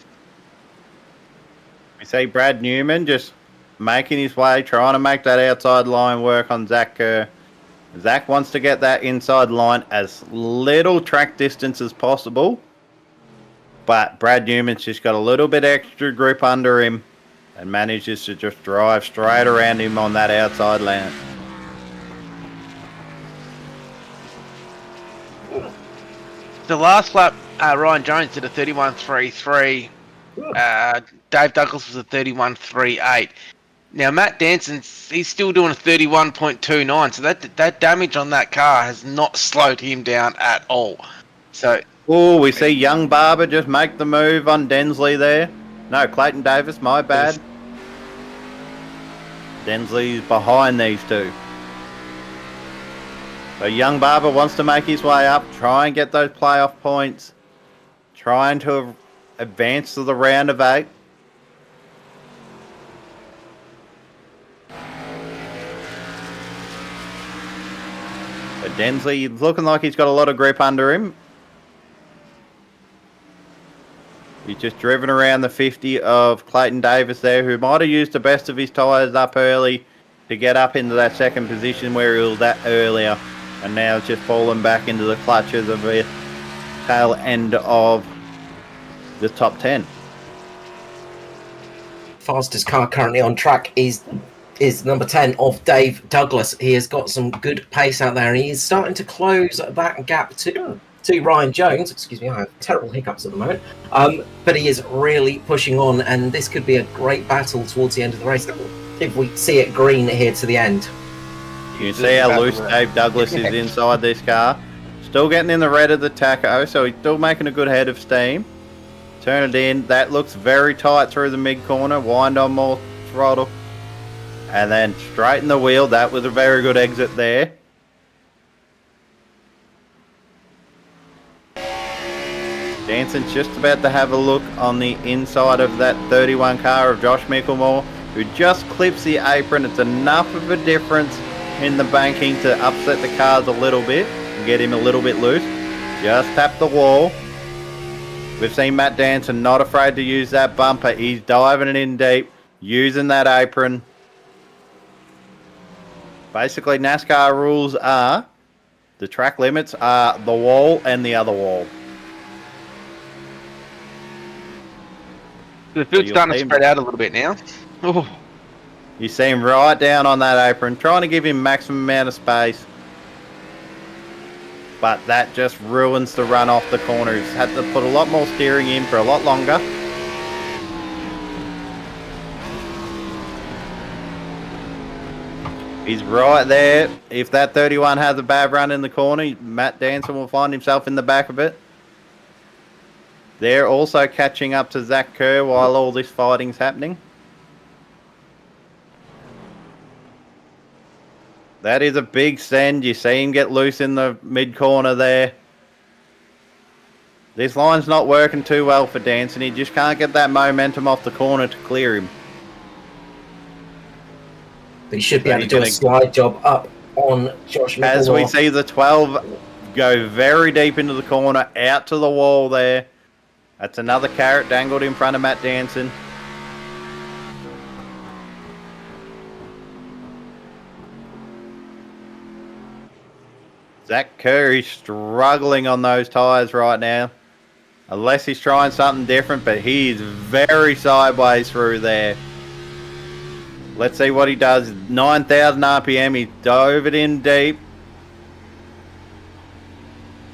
S3: We see Brad Newman just making his way, trying to make that outside line work on Zach Kerr. Zach wants to get that inside line as little track distance as possible, but Brad Newman's just got a little bit extra grip under him and manages to just drive straight around him on that outside line.
S2: The last lap, Ryan Jones did a 31.33. Dave Douglas was a 31.38. Now Matt he's still doing a 31.29, so that damage on that car has not slowed him down at all. So
S3: Oh, we see young Barber just make the move on Densley there. No, Clayton Davis, my bad. Densley's behind these two. So young Barber wants to make his way up, try and get those playoff points, trying to advance to the round of 8. But Densley looking like he's got a lot of grip under him. He's just driven around the 50 of Clayton Davis there, who might have used the best of his tyres up early to get up into that second position where he was at earlier. And now it's just fallen back into the clutches of the tail end of the top 10.
S4: Fastest car currently on track is number 10 of Dave Douglas. He has got some good pace out there, and he is starting to close that gap to Ryan Jones. Excuse me, I have terrible hiccups at the moment. But he is really pushing on, and this could be a great battle towards the end of the race if we see it green here to the end.
S3: You can see how loose Dave Douglas is inside this car. Still getting in the red of the tacho, so he's still making a good head of steam. Turn it in. That looks very tight through the mid corner. Wind on more throttle. And then straighten the wheel. That was a very good exit there. Danson's just about to have a look on the inside of that 31 car of Josh Mickelmore, who just clips the apron. It's enough of a difference in the banking to upset the cars a little bit and get him a little bit loose. Just tap the wall. We've seen Matt Danson not afraid to use that bumper. He's diving it in deep, using that apron. Basically, NASCAR rules are the track limits are the wall and the other wall.
S2: The field's starting to spread out a little bit now. Oh.
S3: You see him right down on that apron, trying to give him maximum amount of space. But that just ruins the run off the corner. He's had to put a lot more steering in for a lot longer. He's right there. If that 31 has a bad run in the corner, Matt Danson will find himself in the back of it. They're also catching up to Zach Kerr while all this fighting's happening. That is a big send. You see him get loose in the mid-corner there. This line's not working too well for Danson. He just can't get that momentum off the corner to clear him.
S4: But he should be able to do a slide job up on Josh Mickelmore.
S3: As we see the 12 go very deep into the corner, out to the wall there. That's another carrot dangled in front of Matt Danson. Zach Curry's struggling on those tyres right now. Unless he's trying something different, but he's very sideways through there. Let's see what he does. 9,000 RPM. He dove it in deep.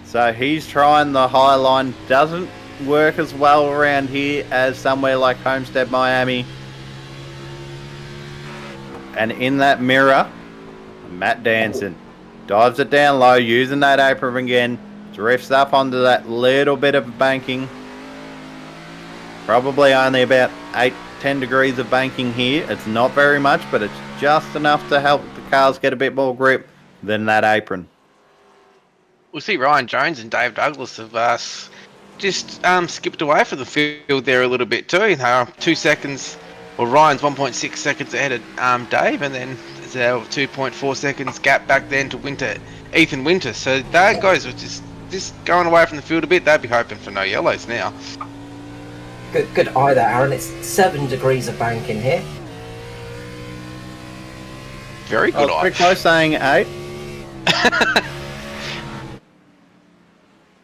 S3: So he's trying the high line. Doesn't work as well around here as somewhere like Homestead, Miami. And in that mirror, Matt Danson dives it down low, using that apron again. Drifts up onto that little bit of banking. Probably only about 8-10 degrees of banking here. It's not very much, but it's just enough to help the cars get a bit more grip than that apron.
S2: We'll see Ryan Jones and Dave Douglas have just skipped away from the field there a little bit too. 2 seconds, well, Ryan's 1.6 seconds ahead of Dave, and then there's our 2.4 seconds gap back then to Ethan Winter. So that guys was just going away from the field a bit. They'd be hoping for no yellows now.
S4: Good eye there, Aaron. It's 7 degrees of banking here.
S2: Very good eye.
S3: Pretty close saying 8.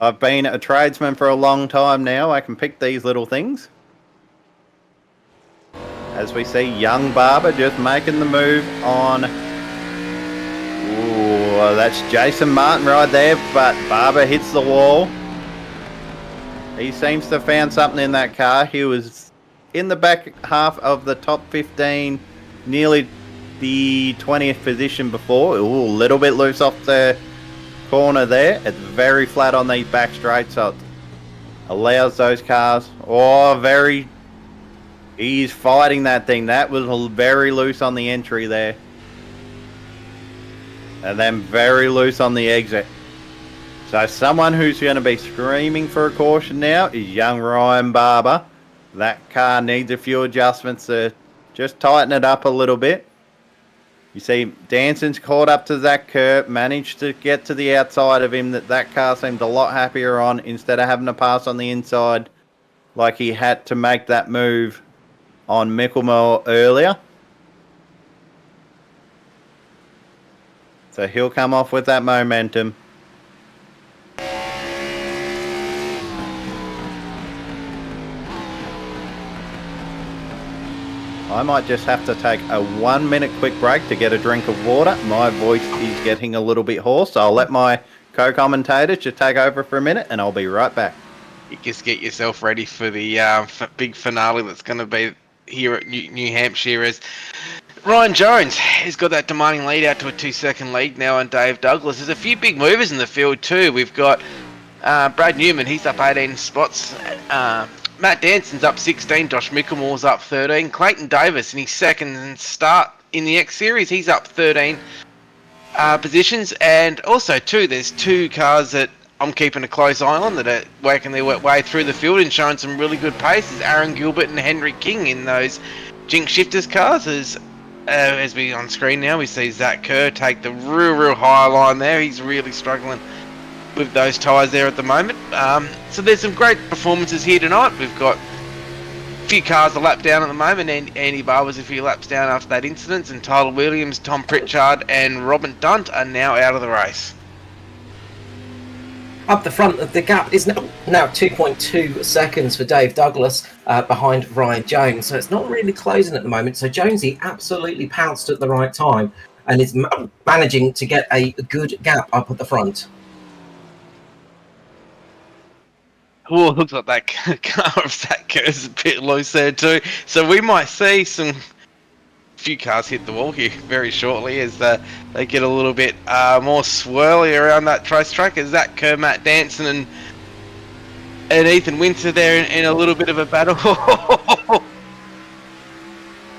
S3: I've been a tradesman for a long time now. I can pick these little things. As we see young Barber just making the move on. Ooh, that's Jason Martin right there, but Barber hits the wall. He seems to have found something in that car. He was in the back half of the top 15 nearly the 20th position before. Ooh, a little bit loose off the corner there. It's very flat on the back straight, so it allows those cars. He's fighting that thing. That was very loose on the entry there. And then very loose on the exit. So someone who's going to be screaming for a caution now is young Ryan Barber. That car needs a few adjustments to just tighten it up a little bit. You see, Danson's caught up to Zach Kerr, managed to get to the outside of him. That car seemed a lot happier on, instead of having to pass on the inside like he had to make that move on Micklemore earlier. So he'll come off with that momentum. I might just have to take a 1 minute quick break to get a drink of water. My voice is getting a little bit hoarse, so I'll let my co-commentators just take over for a minute and I'll be right back.
S2: You just get yourself ready for the big finale that's going to be here at New Hampshire, as Ryan Jones has got that demanding lead out to a 2-second lead now on Dave Douglas. There's a few big movers in the field too. We've got Brad Newman, he's up 18 spots. Matt Danson's up 16, Josh Micklemore's up 13. Clayton Davis in his second start in the X Series, he's up 13 positions. And also too, there's two cars that I'm keeping a close eye on that are working their way through the field and showing some really good paces. Aaron Gilbert and Henry King in those Jinx Shifters cars. As we on screen now, we see Zach Kerr take the real high line there. He's really struggling with those tyres there at the moment. So there's some great performances here tonight. We've got a few cars a lap down at the moment, and Andy Barber's a few laps down after that incident, and Tyler Williams, Tom Pritchard and Robin Dunt are now out of the race.
S4: Up the front, the gap is now 2.2 seconds for Dave Douglas behind Ryan Jones, so it's not really closing at the moment. So Jonesy absolutely pounced at the right time and is managing to get a good gap up at the front.
S2: Oh, looks like that car of Zach Kerr's a bit loose there too. So we might see some few cars hit the wall here very shortly as they get a little bit more swirly around that racetrack, as Zach Kerr, Matt Danson and Ethan Winter there in a little bit of a battle.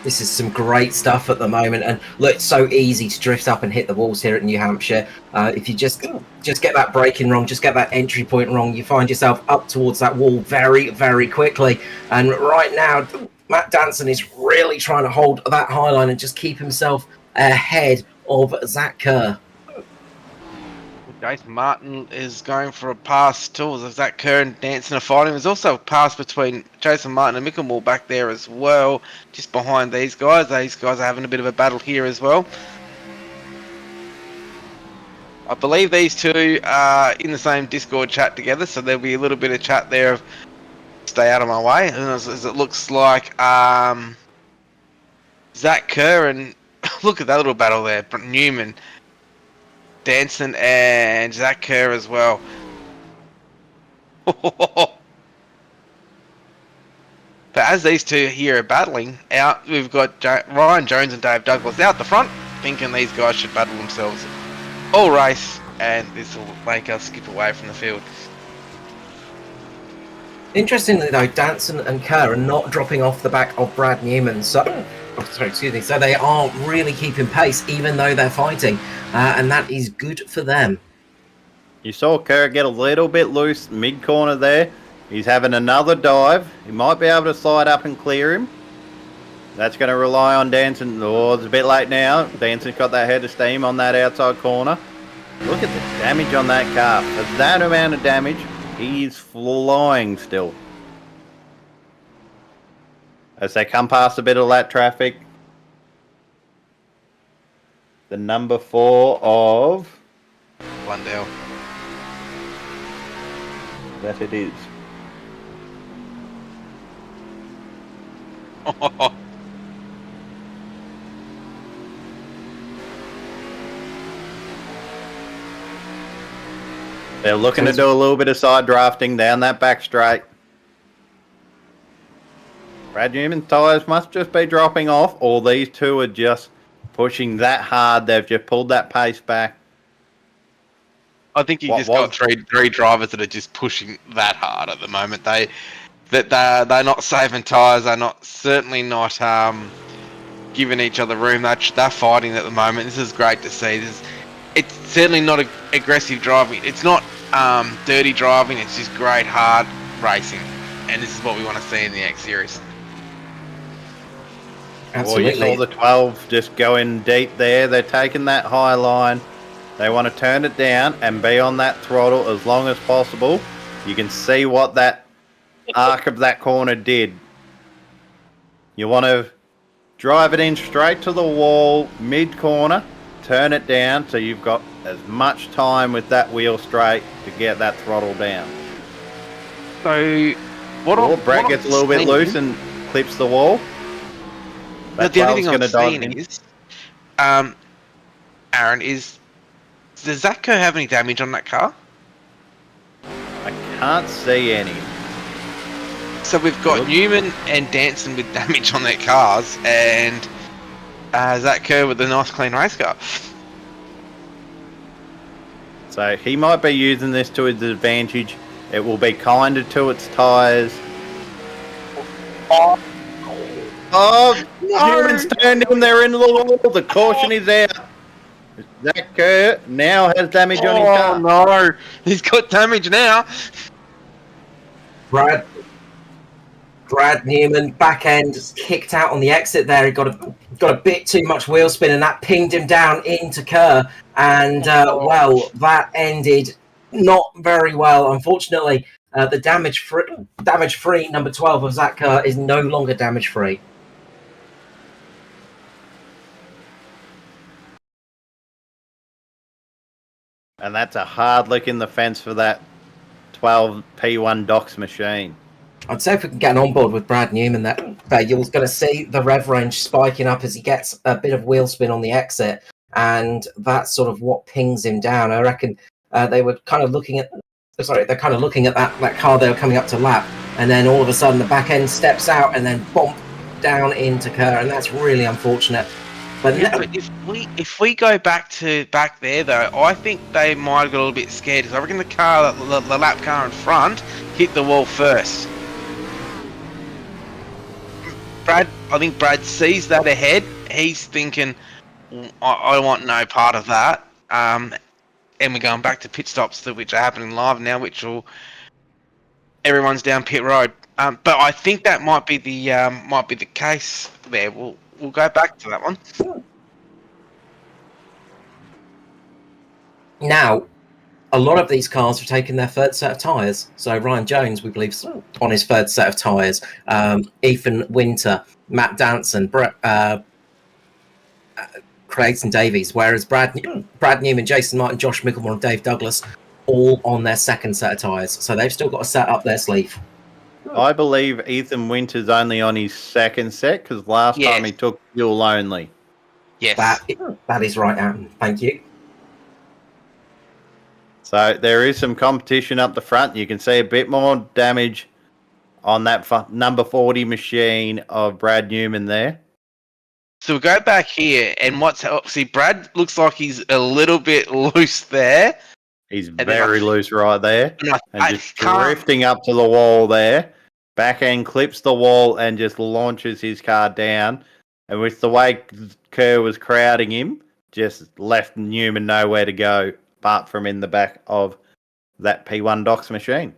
S4: This is some great stuff at the moment, and look, it's so easy to drift up and hit the walls here at New Hampshire. If you just get that braking wrong, just get that entry point wrong, you find yourself up towards that wall very quickly. And right now, Matt Danson is really trying to hold that high line and just keep himself ahead of Zach Kerr.
S2: Jason Martin is going for a pass too. Zach Kerr and Danson are fighting. There's also a pass between Jason Martin and Micklemore back there as well, just behind these guys. These guys are having a bit of a battle here as well. I believe these two are in the same Discord chat together, so there'll be a little bit of chat there of stay out of my way. And as it looks like Zach Kerr and look at that little battle there, Newman, Danson and Zach Kerr as well. But as these two here are battling out, we've got Ryan Jones and Dave Douglas out the front, thinking these guys should battle themselves all race, and this will make us skip away from the field.
S4: Interestingly though, Danson and Kerr are not dropping off the back of Brad Newman, so they aren't really keeping pace even though they're fighting, and that is good for them.
S3: You saw Kerr get a little bit loose mid-corner there. He's having another dive. He might be able to slide up and clear him. That's going to rely on Danson. Oh, it's a bit late now. Danson's got that head of steam on that outside corner. Look at the damage on that car. For that amount of damage, he's flying still. As they come past a bit of that traffic, the number 4 of
S2: Blundell.
S3: That it is. They're looking to do a little bit of side drafting down that back straight. Brad Newman's tyres must just be dropping off, or these two are just pushing that hard. They've just pulled that pace back.
S2: I think you
S3: What
S2: just
S3: was-
S2: got three drivers that are just pushing that hard at the moment. They're not saving tyres. They're certainly not giving each other room. They're fighting at the moment. This is great to see. It's certainly not aggressive driving. It's not dirty driving. It's just great hard racing, and this is what we want to see in the X Series.
S4: Absolutely.
S3: Well, you saw the 12 just going deep there. They're taking that high line. They want to turn it down and be on that throttle as long as possible. You can see what that arc of that corner did. You want to drive it in straight to the wall, mid-corner, turn it down so you've got as much time with that wheel straight to get that throttle down.
S2: So,
S3: Brad gets a little bit loose and clips the wall.
S2: But the only thing I'm seeing is, Aaron, does Zach Kerr have any damage on that car?
S3: I can't see any.
S2: So we've got Newman and Danson with damage on their cars, and Zach Kerr with a nice clean race car.
S3: So he might be using this to his advantage. It will be kinder to its tyres. Oh, Newman's turned him there into the wall. The caution is out. Zach Kerr now has damage on his car.
S2: Oh no, he's got damage now.
S4: Brad Newman back end just kicked out on the exit there. He got a bit too much wheel spin, and that pinged him down into Kerr. And well, that ended not very well. Unfortunately, the damage free number 12 of Zach Kerr is no longer damage free.
S3: And that's a hard lick in the fence for that 12 P1 Docs machine.
S4: I'd say if we can get on board with Brad Newman, that you're going to see the rev range spiking up as he gets a bit of wheel spin on the exit, and that's sort of what pings him down. I reckon they were kind of looking at that car they were coming up to lap, and then all of a sudden the back end steps out and then bump down into Kerr, and that's really unfortunate. But
S2: if we go back there though, I think they might have got a little bit scared, because I reckon the lap car in front hit the wall first. I think Brad sees that ahead. He's thinking, I want no part of that. And we're going back to pit stops, which are happening live now, everyone's down pit road. But I think that might be the case there. We'll go back to that one.
S4: Now, a lot of these cars have taken their third set of tyres. So Ryan Jones, we believe, is on his third set of tyres. Ethan Winter, Matt Danson, Clayton Davies, whereas Brad Newman, Jason Martin, Josh Mickelmore and Dave Douglas all on their second set of tyres. So they've still got a set up their sleeve.
S3: I believe Ethan Winter's only on his second set, because last time he took fuel only.
S2: Yes.
S4: That is right, Aaron. Thank you.
S3: So there is some competition up the front. You can see a bit more damage on that number 40 machine of Brad Newman there.
S2: So we go back here, and see, Brad looks like he's a little bit loose there.
S3: He's very loose right there. And just drifting up to the wall there. Back end clips the wall and just launches his car down. And with the way Kerr was crowding him, just left Newman nowhere to go apart from in the back of that P1 Docs machine.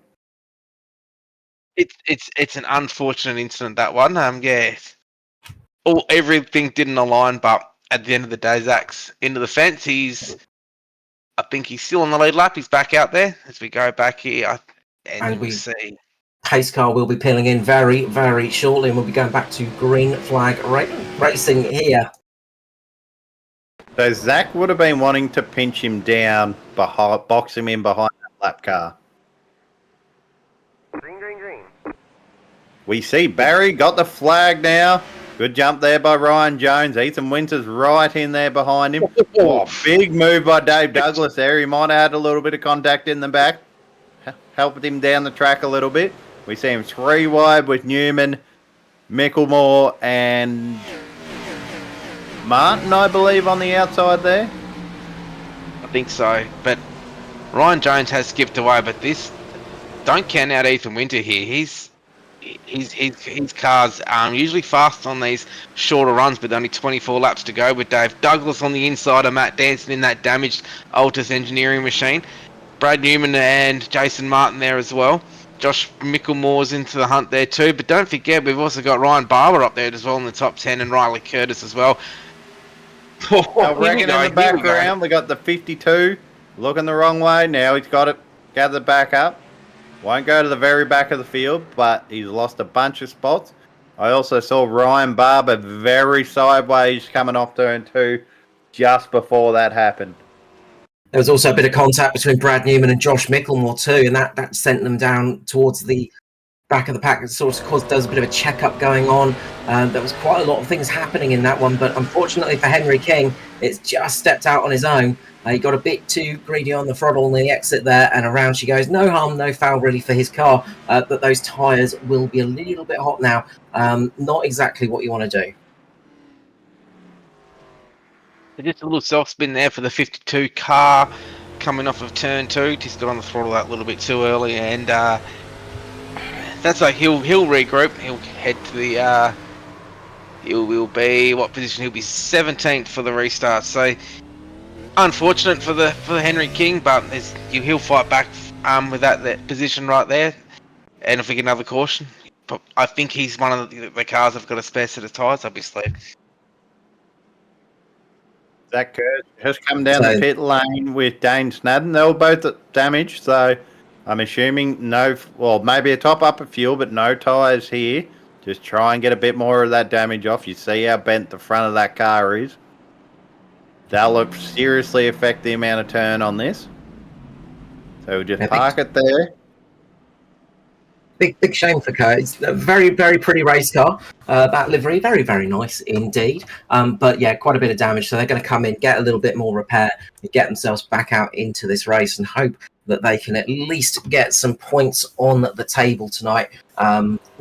S2: It's an unfortunate incident, that one. Everything didn't align, but at the end of the day, Zach's into the fence. I think he's still on the lead lap. He's back out there as we go back here, and we see
S4: pace car will be peeling in very, very shortly, and we'll be going back to green flag racing here.
S3: So Zach would have been wanting to pinch him down, box him in behind that lap car.
S5: Green.
S3: We see Barry got the flag now. Good jump there by Ryan Jones. Ethan Winter's right in there behind him. Oh, big move by Dave Douglas there. He might have had a little bit of contact in the back. Helped him down the track a little bit. We see him 3 wide with Newman Micklemore and Martin, I believe, on the outside there.
S2: I think so, but Ryan Jones has skipped away. But this, don't count out Ethan Winter here. His car's usually fast on these shorter runs, but only 24 laps to go. With Dave Douglas on the inside of Matt Danson in that damaged Altus engineering machine. Brad Newman and Jason Martin there as well. Josh Micklemore's into the hunt there too. But don't forget, we've also got Ryan Barber up there as well in the top 10, and Riley Curtis as well.
S3: I reckon in the background we got the 52 looking the wrong way. Now he's got it gathered back up. Won't go to the very back of the field, but he's lost a bunch of spots. I also saw Ryan Barber very sideways coming off turn 2 just before that happened.
S4: There was also a bit of contact between Brad Newman and Josh Micklemore too, and that sent them down towards the back of the pack. It sort of caused, there was a bit of a checkup going on. There was quite a lot of things happening in that one, but unfortunately for Henry King, it's just stepped out on his own. He got a bit too greedy on the throttle on the exit there, and around she goes. No harm, no foul really for his car, but those tyres will be a little bit hot now. Not exactly what you want to do.
S2: Just a little self spin there for the 52 car coming off of turn 2. Just got on the throttle that little bit too early, and that's like he'll regroup. He'll head to the he'll be what position? He'll be 17th for the restart. So unfortunate for the Henry King, but he'll fight back with that position right there. And if we get another caution, I think he's one of the cars that've got a spare set of tyres, obviously.
S3: Zach Kurtz has come down the pit lane with Dane Snadden. They were both damaged, so I'm assuming maybe a top up of fuel, but no tyres here. Just try and get a bit more of that damage off. You see how bent the front of that car is. That'll seriously affect the amount of turn on this. So we'll just park it there.
S4: Big shame for Kurt. It's a very, very pretty race car. That livery, very, very nice indeed. But yeah, quite a bit of damage. So they're going to come in, get a little bit more repair, and get themselves back out into this race and hope that they can at least get some points on the table tonight.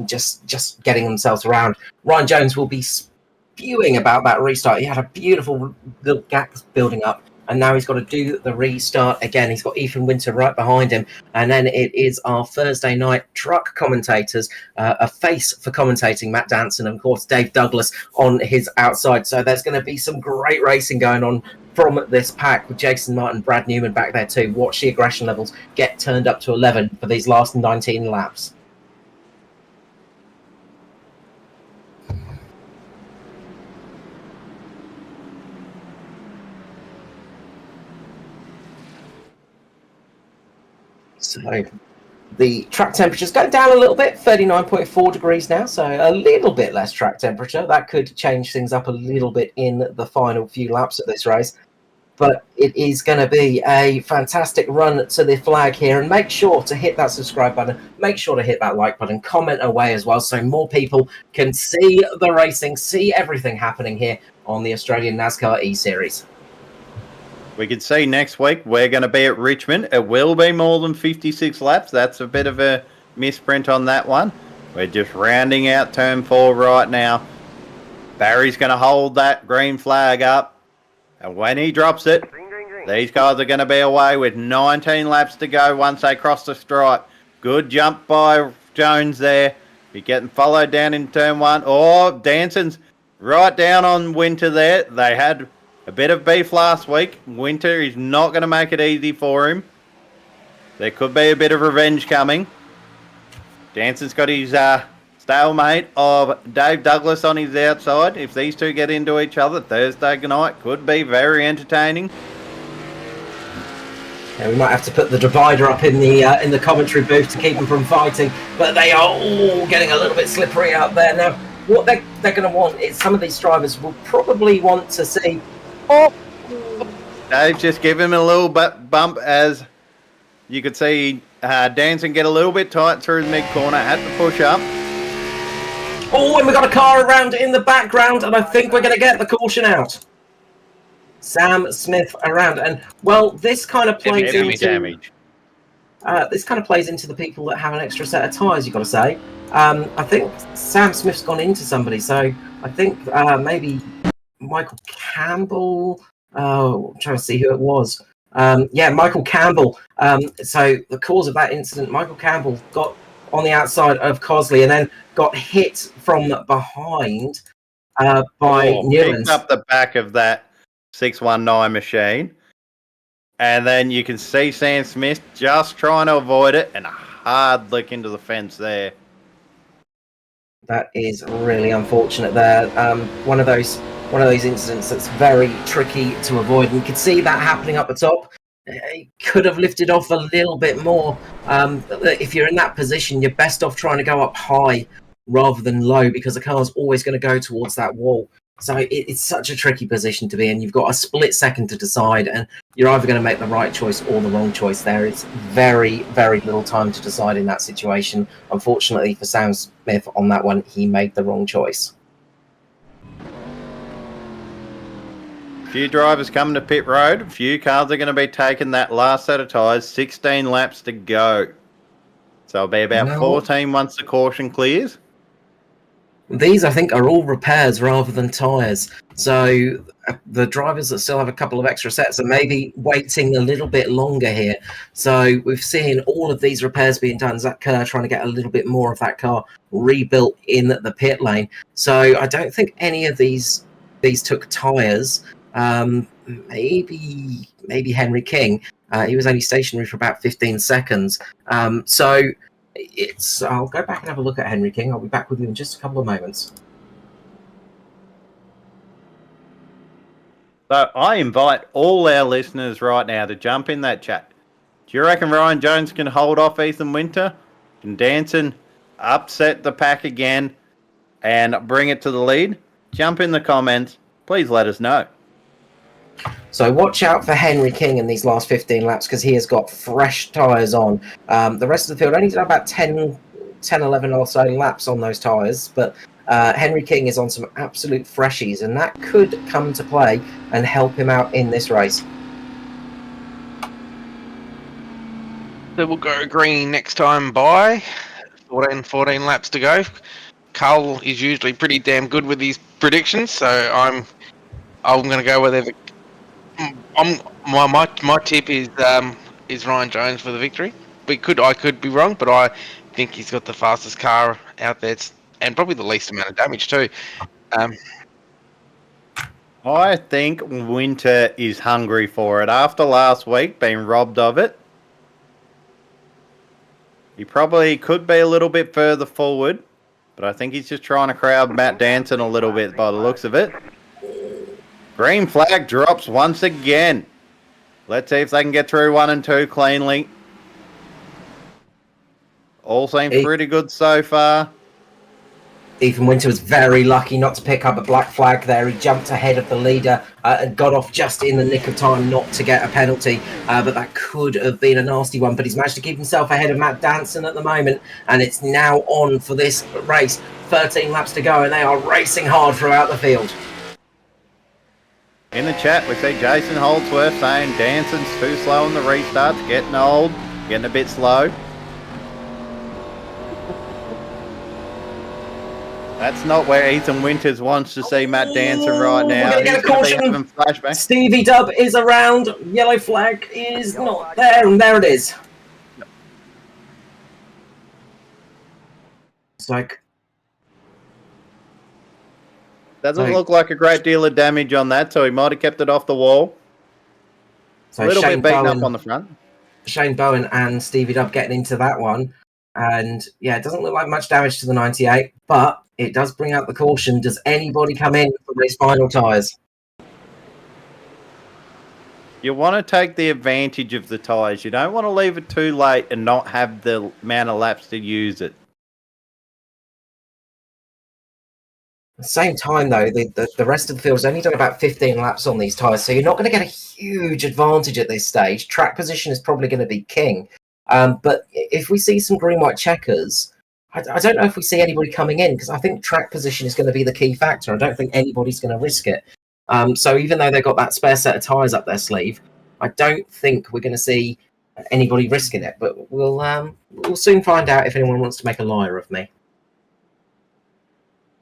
S4: Just getting themselves around. Ryan Jones will be spewing about that restart. He had a beautiful little gap building up, and now he's got to do the restart again. He's got Ethan Winter right behind him, and then it is our Thursday night truck commentators, a face for commentating, Matt Danson, and of course Dave Douglas on his outside. So there's going to be some great racing going on from this pack with Jason Martin, Brad Newman back there too. Watch the aggression levels get turned up to 11 for these last 19 laps. So the track temperature's going down a little bit, 39.4 degrees now, so a little bit less track temperature. That could change things up a little bit in the final few laps of this race. But it is going to be a fantastic run to the flag here. And make sure to hit that subscribe button. Make sure to hit that like button. Comment away as well so more people can see the racing, see everything happening here on the Australian NASCAR eSeries.
S3: We can see next week we're going to be at Richmond. It will be more than 56 laps. That's a bit of a misprint on that one. We're just rounding out turn 4 right now. Barry's going to hold that green flag up. And when he drops it, these guys are going to be away with 19 laps to go once they cross the stripe. Good jump by Jones there. Be getting followed down in turn 1. Oh, Danson's right down on Winter there. They had a bit of beef last week. Winter is not going to make it easy for him. There could be a bit of revenge coming. Danson's got his stalemate of Dave Douglas on his outside. If these two get into each other Thursday night, could be very entertaining.
S4: Yeah, we might have to put the divider up in the commentary booth to keep them from fighting, but they are all getting a little bit slippery out there now. What they're going to want is some of these drivers will probably want to see. Oh,
S3: Dave just give him a little bump as you could see Danson get a little bit tight through the mid corner, had to push up.
S4: Oh, and we got a car around in the background, and I think we're going to get the caution out. Sam Smith around, and well, this kind of plays into.
S3: Damage.
S4: this kind of plays into the people that have an extra set of tyres, you've got to say. I think Sam Smith's gone into somebody, so I think maybe Michael Campbell. I'm trying to see who it was. Michael Campbell. So the cause of that incident, Michael Campbell got on the outside of Cosley and then got hit from behind by Newlands.
S3: Picked up the back of that 619 machine. And then you can see Sam Smith just trying to avoid it, and a hard lick into the fence there.
S4: That is really unfortunate there. One of those incidents that's very tricky to avoid. And you could see that happening up the top. He could have lifted off a little bit more. If you're in that position, you're best off trying to go up high rather than low, because the car's always going to go towards that wall. So it's such a tricky position to be in. You've got a split second to decide, and you're either going to make the right choice or the wrong choice there. It's very, very little time to decide in that situation. Unfortunately for Sam Smith on that one, he made the wrong choice.
S3: A few drivers coming to pit road. A few cars are going to be taking that last set of tyres. 16 laps to go. So it'll be about 14 once the caution clears.
S4: These, I think, are all repairs rather than tyres. So the drivers that still have a couple of extra sets are maybe waiting a little bit longer here. So we've seen all of these repairs being done. Zach Kerr trying to get a little bit more of that car rebuilt in the pit lane. So I don't think any of these took tyres. Maybe Henry King. He was only stationary for about 15 seconds. I'll go back and have a look at Henry King. I'll be back with you in just a couple of moments.
S3: So I invite all our listeners right now to jump in that chat. Do you reckon Ryan Jones can hold off Ethan Winter? Can Danson upset the pack again and bring it to the lead? Jump in the comments. Please let us know.
S4: So watch out for Henry King in these last 15 laps, because he has got fresh tyres on. The rest of the field only did about 10, 11 or so laps on those tyres, but Henry King is on some absolute freshies, and that could come to play and help him out in this race.
S2: So we'll go green next time by 14 laps to go. Carl is usually pretty damn good with these predictions, so I'm going to go whatever. My tip is Ryan Jones for the victory. I could be wrong, but I think he's got the fastest car out there, and probably the least amount of damage too.
S3: I think Winter is hungry for it. After last week being robbed of it, he probably could be a little bit further forward, but I think he's just trying to crowd Matt Danson a little bit by the looks of it. Green flag drops once again. Let's see if they can get through 1 and 2 cleanly. All seem pretty good so far.
S4: Ethan Winter was very lucky not to pick up a black flag there. He jumped ahead of the leader and got off just in the nick of time not to get a penalty. But that could have been a nasty one. But he's managed to keep himself ahead of Matt Danson at the moment. And it's now on for this race. 13 laps to go, and they are racing hard throughout the field.
S3: In the chat, we see Jason Holdsworth saying Danson's too slow in the restarts, getting old, getting a bit slow. That's not where Ethan Winters wants to see Matt Danson right now.
S4: We're going to get a caution.
S3: Flashback.
S4: Stevie Dubb is around. Yellow flag is not there, and there it is. It's like...
S3: Doesn't look like a great deal of damage on that, so he might have kept it off the wall.
S4: So
S3: a little bit beaten up on the front.
S4: Shane Bowen and Stevie Dubb getting into that one. And yeah, it doesn't look like much damage to the 98, but it does bring out the caution. Does anybody come in for these final tyres?
S3: You want to take the advantage of the tyres. You don't want to leave it too late and not have the amount of laps to use it.
S4: At the same time, though, the rest of the field's only done about 15 laps on these tyres, so you're not going to get a huge advantage at this stage. Track position is probably going to be king. But if we see some green-white checkers, I don't know if we see anybody coming in, because I think track position is going to be the key factor. I don't think anybody's going to risk it. So even though they've got that spare set of tyres up their sleeve, I don't think we're going to see anybody risking it. But we'll soon find out if anyone wants to make a liar of me.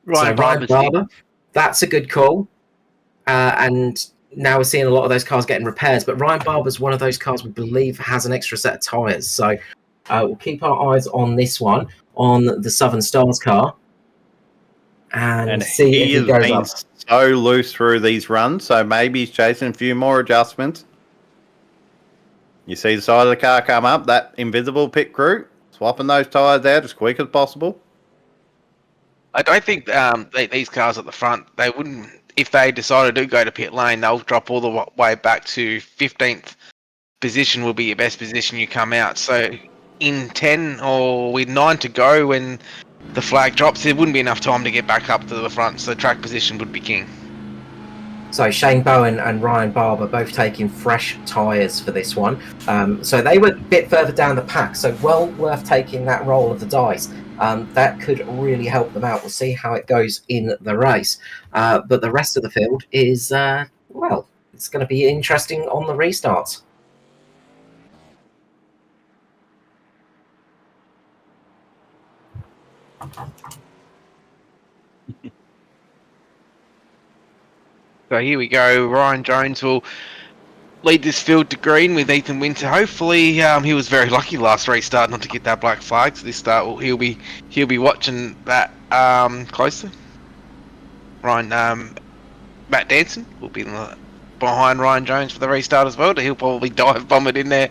S4: Ryan Barber, that's a good call. And now we're seeing a lot of those cars getting repairs. But Ryan Barber's one of those cars we believe has an extra set of tyres. So we'll keep our eyes on this one, on the Southern Stars car. And see if he goes up.
S3: So loose through these runs, so maybe he's chasing a few more adjustments. You see the side of the car come up, that invisible pit crew, swapping those tyres out as quick as possible.
S2: I don't think these cars at the front, they wouldn't, if they decided to go to pit lane, they'll drop all the way back to 15th position will be your best position you come out. So in 10 or with 9 to go when the flag drops, there wouldn't be enough time to get back up to the front, so track position would be king.
S4: So Shane Bowen and Ryan Barber both taking fresh tyres for this one. So they were a bit further down the pack, so well worth taking that roll of the dice. That could really help them out. We'll see how it goes in the race. But the rest of the field is, well, it's going to be interesting on the restarts.
S2: So here we go. Ryan Jones will lead this field to green with Ethan Winter. Hopefully, he was very lucky last restart not to get that black flag. So this start, he'll be watching that closer. Matt Danson will be behind Ryan Jones for the restart as well. He'll probably dive bomb it in there.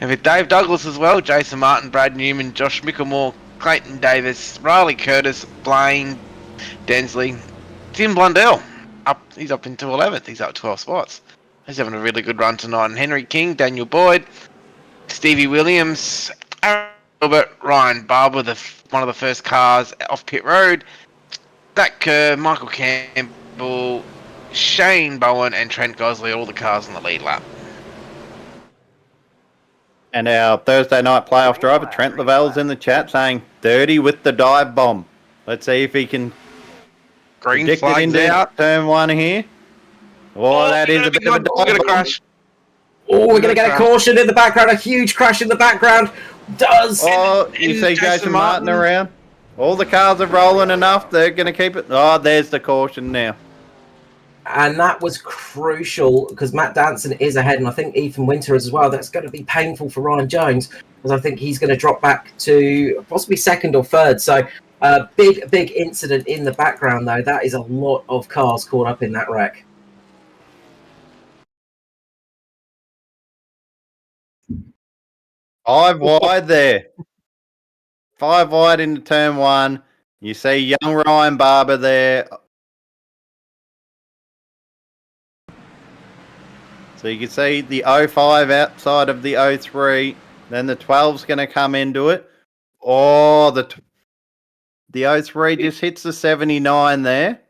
S2: And with Dave Douglas as well, Jason Martin, Brad Newman, Josh Mickelmore, Clayton Davis, Riley Curtis, Blaine Densley, Tim Blundell. He's up into 11th. He's up 12 spots. He's having a really good run tonight. And Henry King, Daniel Boyd, Stevie Williams, Aaron Gilbert, Ryan Barber, one of the first cars off pit road, Zach Kerr, Michael Campbell, Shane Bowen, and Trent Gosley, all the cars on the lead lap.
S3: And our Thursday night playoff driver, Trent Lavelle's in the chat saying, 30 with the dive bomb. Let's see if he can
S2: green flags out.
S3: Turn 1 here. Oh, that is a bit of a dive bomb.
S4: Crash. Oh, we're going to get a caution in the background. A huge crash in the background.
S3: You see Jason Martin around. All the cars are rolling enough. They're going to keep it. Oh, there's the caution now.
S4: And that was crucial because Matt Danson is ahead, and I think Ethan Winter is as well. That's going to be painful for Ryan Jones because I think he's going to drop back to possibly second or third. So big incident in the background, though. That is a lot of cars caught up in that wreck.
S3: Five wide there. 5 wide into turn 1. You see young Ryan Barber there. So you can see the 05 outside of the 03. Then the 12's going to come into it. Oh, the 03 just hits the 79 there.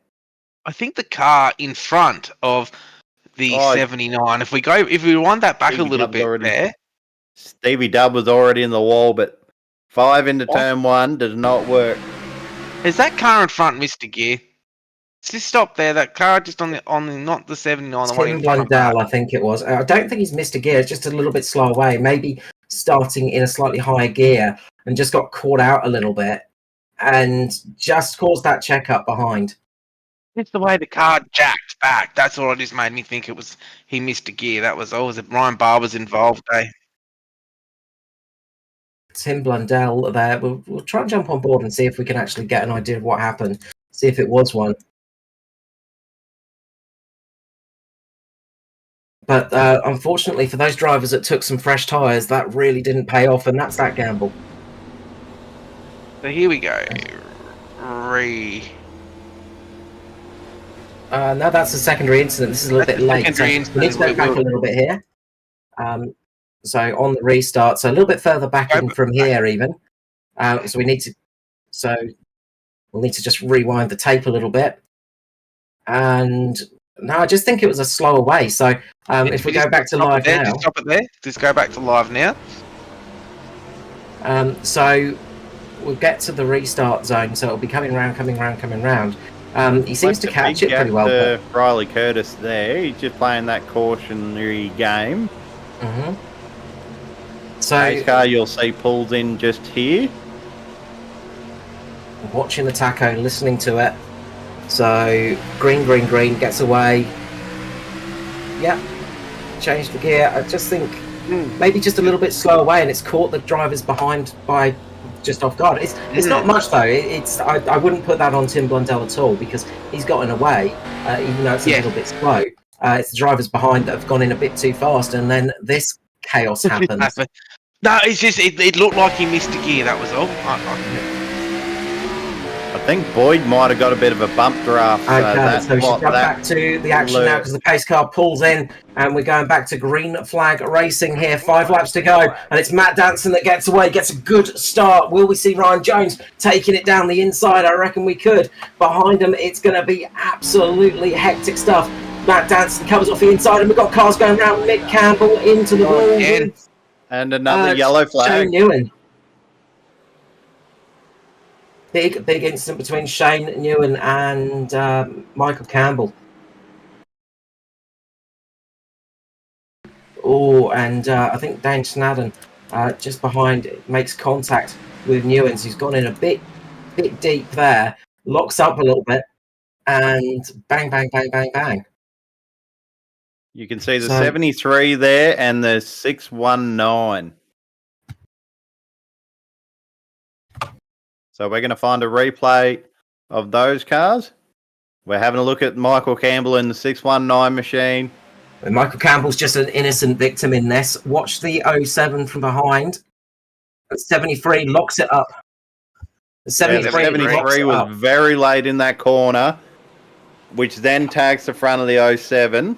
S2: I think the car in front of the 79. If we wind that back a little bit there.
S3: Stevie Dub was already in the wall, but 5 into turn 1 does not work.
S2: Is that car in front missed a gear? Just stop there. That car just on the not the 79. The one in
S4: Blundell, I think it was. I don't think he's missed a gear. It's just a little bit slow away. Maybe starting in a slightly higher gear and just got caught out a little bit and just caused that checkup behind.
S2: It's the way the car jacked back. That's what just made me think it was he missed a gear. That was Ryan Barber's involved.
S4: Tim Blundell there. We'll try and jump on board and see if we can actually get an idea of what happened. See if it was one. But unfortunately for those drivers that took some fresh tyres, that really didn't pay off, and that's that gamble.
S2: So here we go.
S4: No, that's a secondary incident. This is a little bit late. So we need to go back a little bit here. So on the restart, so a little bit further back in from here even. So we'll need to just rewind the tape a little bit. And no, I just think it was a slower way. So if we go back to live now.
S2: Just stop it there. Just go back to live now.
S4: So we'll get to the restart zone. So it'll be coming round. He seems to catch it pretty well.
S3: Riley Curtis there. He's just playing that cautionary game.
S4: Mm-hmm. So
S3: Pace car you'll see pulls in just here.
S4: watching the tacho, listening to it. So green gets away. Yeah, changed the gear. I just think maybe just a little bit slow away, and it's caught the drivers behind by just off guard. It's not much though. I wouldn't put that on Tim Blundell at all because he's gotten away, even though it's a little bit slow. It's the drivers behind that have gone in a bit too fast, and then this chaos happens.
S2: No, it's just it looked like he missed a gear. That was all.
S3: I think Boyd might have got a bit of a bump draft.
S4: Okay, so we should jump back to the action now because the pace car pulls in and we're going back to green flag racing here. 5 laps to go and it's Matt Danson that gets away, gets a good start. Will we see Ryan Jones taking it down the inside? I reckon we could. Behind him, it's going to be absolutely hectic stuff. Matt Danson covers off the inside and we've got cars going around. Mick Campbell into the wall.
S3: And another yellow flag.
S4: Shane Newen. Big incident between Shane Newen and Michael Campbell. Oh, and I think Dane Snadden just behind makes contact with Newens, who's gone in a bit deep there, locks up a little bit, and bang.
S3: You can see the 73 there and the 619. So we're going to find a replay of those cars. We're having a look at Michael Campbell in the 619 machine.
S4: And Michael Campbell's just an innocent victim in this. Watch the 07 from behind. The 73 locks it up. The 73
S3: was very late in that corner, which then tags the front of the 07.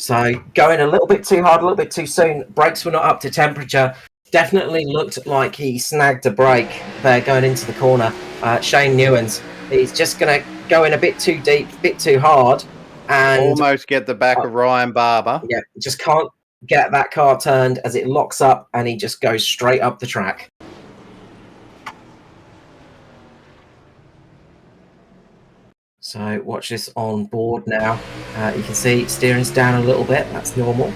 S4: So going a little bit too hard, a little bit too soon. Brakes were not up to temperature. Definitely looked like he snagged a brake there going into the corner. Shane Newens, he's just going to go in a bit too deep, a bit too hard. And
S3: almost get the back of Ryan Barber.
S4: Yeah, just can't get that car turned as it locks up and he just goes straight up the track. So watch this on board now. You can see steering's down a little bit. That's normal.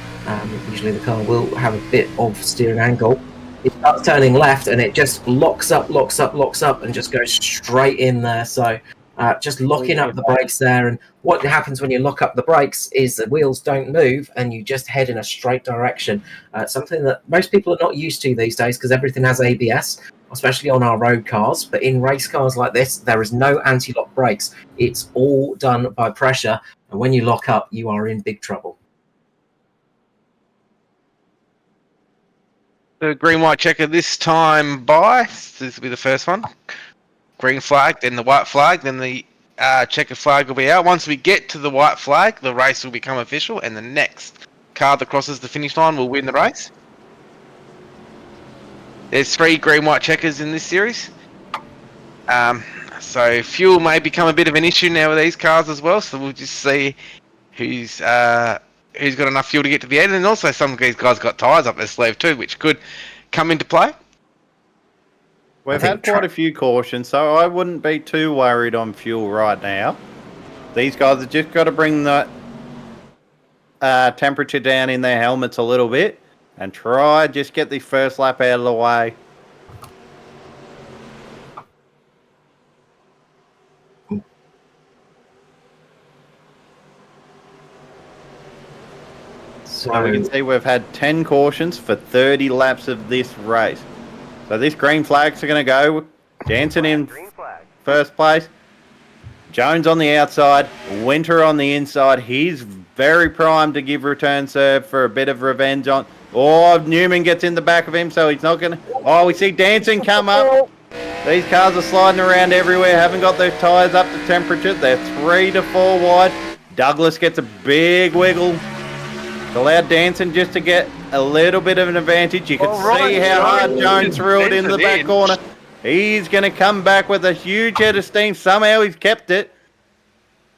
S4: Usually the car will have a bit of steering angle. It starts turning left and it just locks up and just goes straight in there. So just locking up the brakes there. And what happens when you lock up the brakes is the wheels don't move and you just head in a straight direction. Something that most people are not used to these days because everything has ABS, especially on our road cars. But in race cars like this, there is no anti-lock brakes. It's all done by pressure. And when you lock up, you are in big trouble.
S2: The green-white checker this time by. This will be the first one. Green flag, then the white flag, then the checker flag will be out. Once we get to the white flag, the race will become official, and the next car that crosses the finish line will win the race. There's 3 green-white checkers in this series. So fuel may become a bit of an issue now with these cars as well. So we'll just see who's got enough fuel to get to the end. And also some of these guys got tyres up their sleeve too, which could come into play.
S3: We've had quite a few cautions, so I wouldn't be too worried on fuel right now. These guys have just got to bring the temperature down in their helmets a little bit and try just get the first lap out of the way. So we can see we've had 10 cautions for 30 laps of this race. So this green flag's are going to go. Jansen in first place. Jones on the outside. Winter on the inside. He's very primed to give return serve for a bit of revenge on. Oh, Newman gets in the back of him, so he's not going to. Oh, we see Danson come up. These cars are sliding around everywhere. Haven't got their tyres up to temperature. They're 3 to 4 wide. Douglas gets a big wiggle. Allowed Danson just to get a little bit of an advantage. You can see how hard Jones threw it in the back corner. He's going to come back with a huge head of steam. Somehow he's kept it.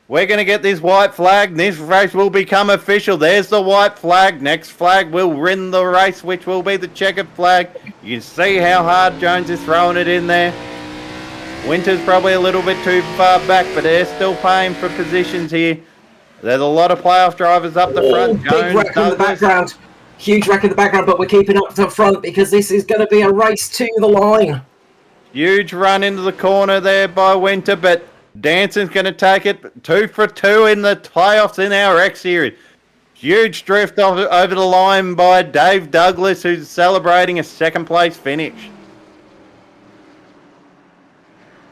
S3: We're going to get this white flag. This race will become official. There's the white flag. Next flag will win the race, which will be the checkered flag. You can see how hard Jones is throwing it in there. Winter's probably a little bit too far back, but they're still paying for positions here. There's a lot of playoff drivers up the front.
S4: Big wreck in the background. Huge wreck in the background, but we're keeping up to front because this is going to be a race to the line.
S3: Huge run into the corner there by Winter, but Danson's going to take it 2 for 2 in the playoffs in our X Series. Huge drift over the line by Dave Douglas, who's celebrating a second place finish.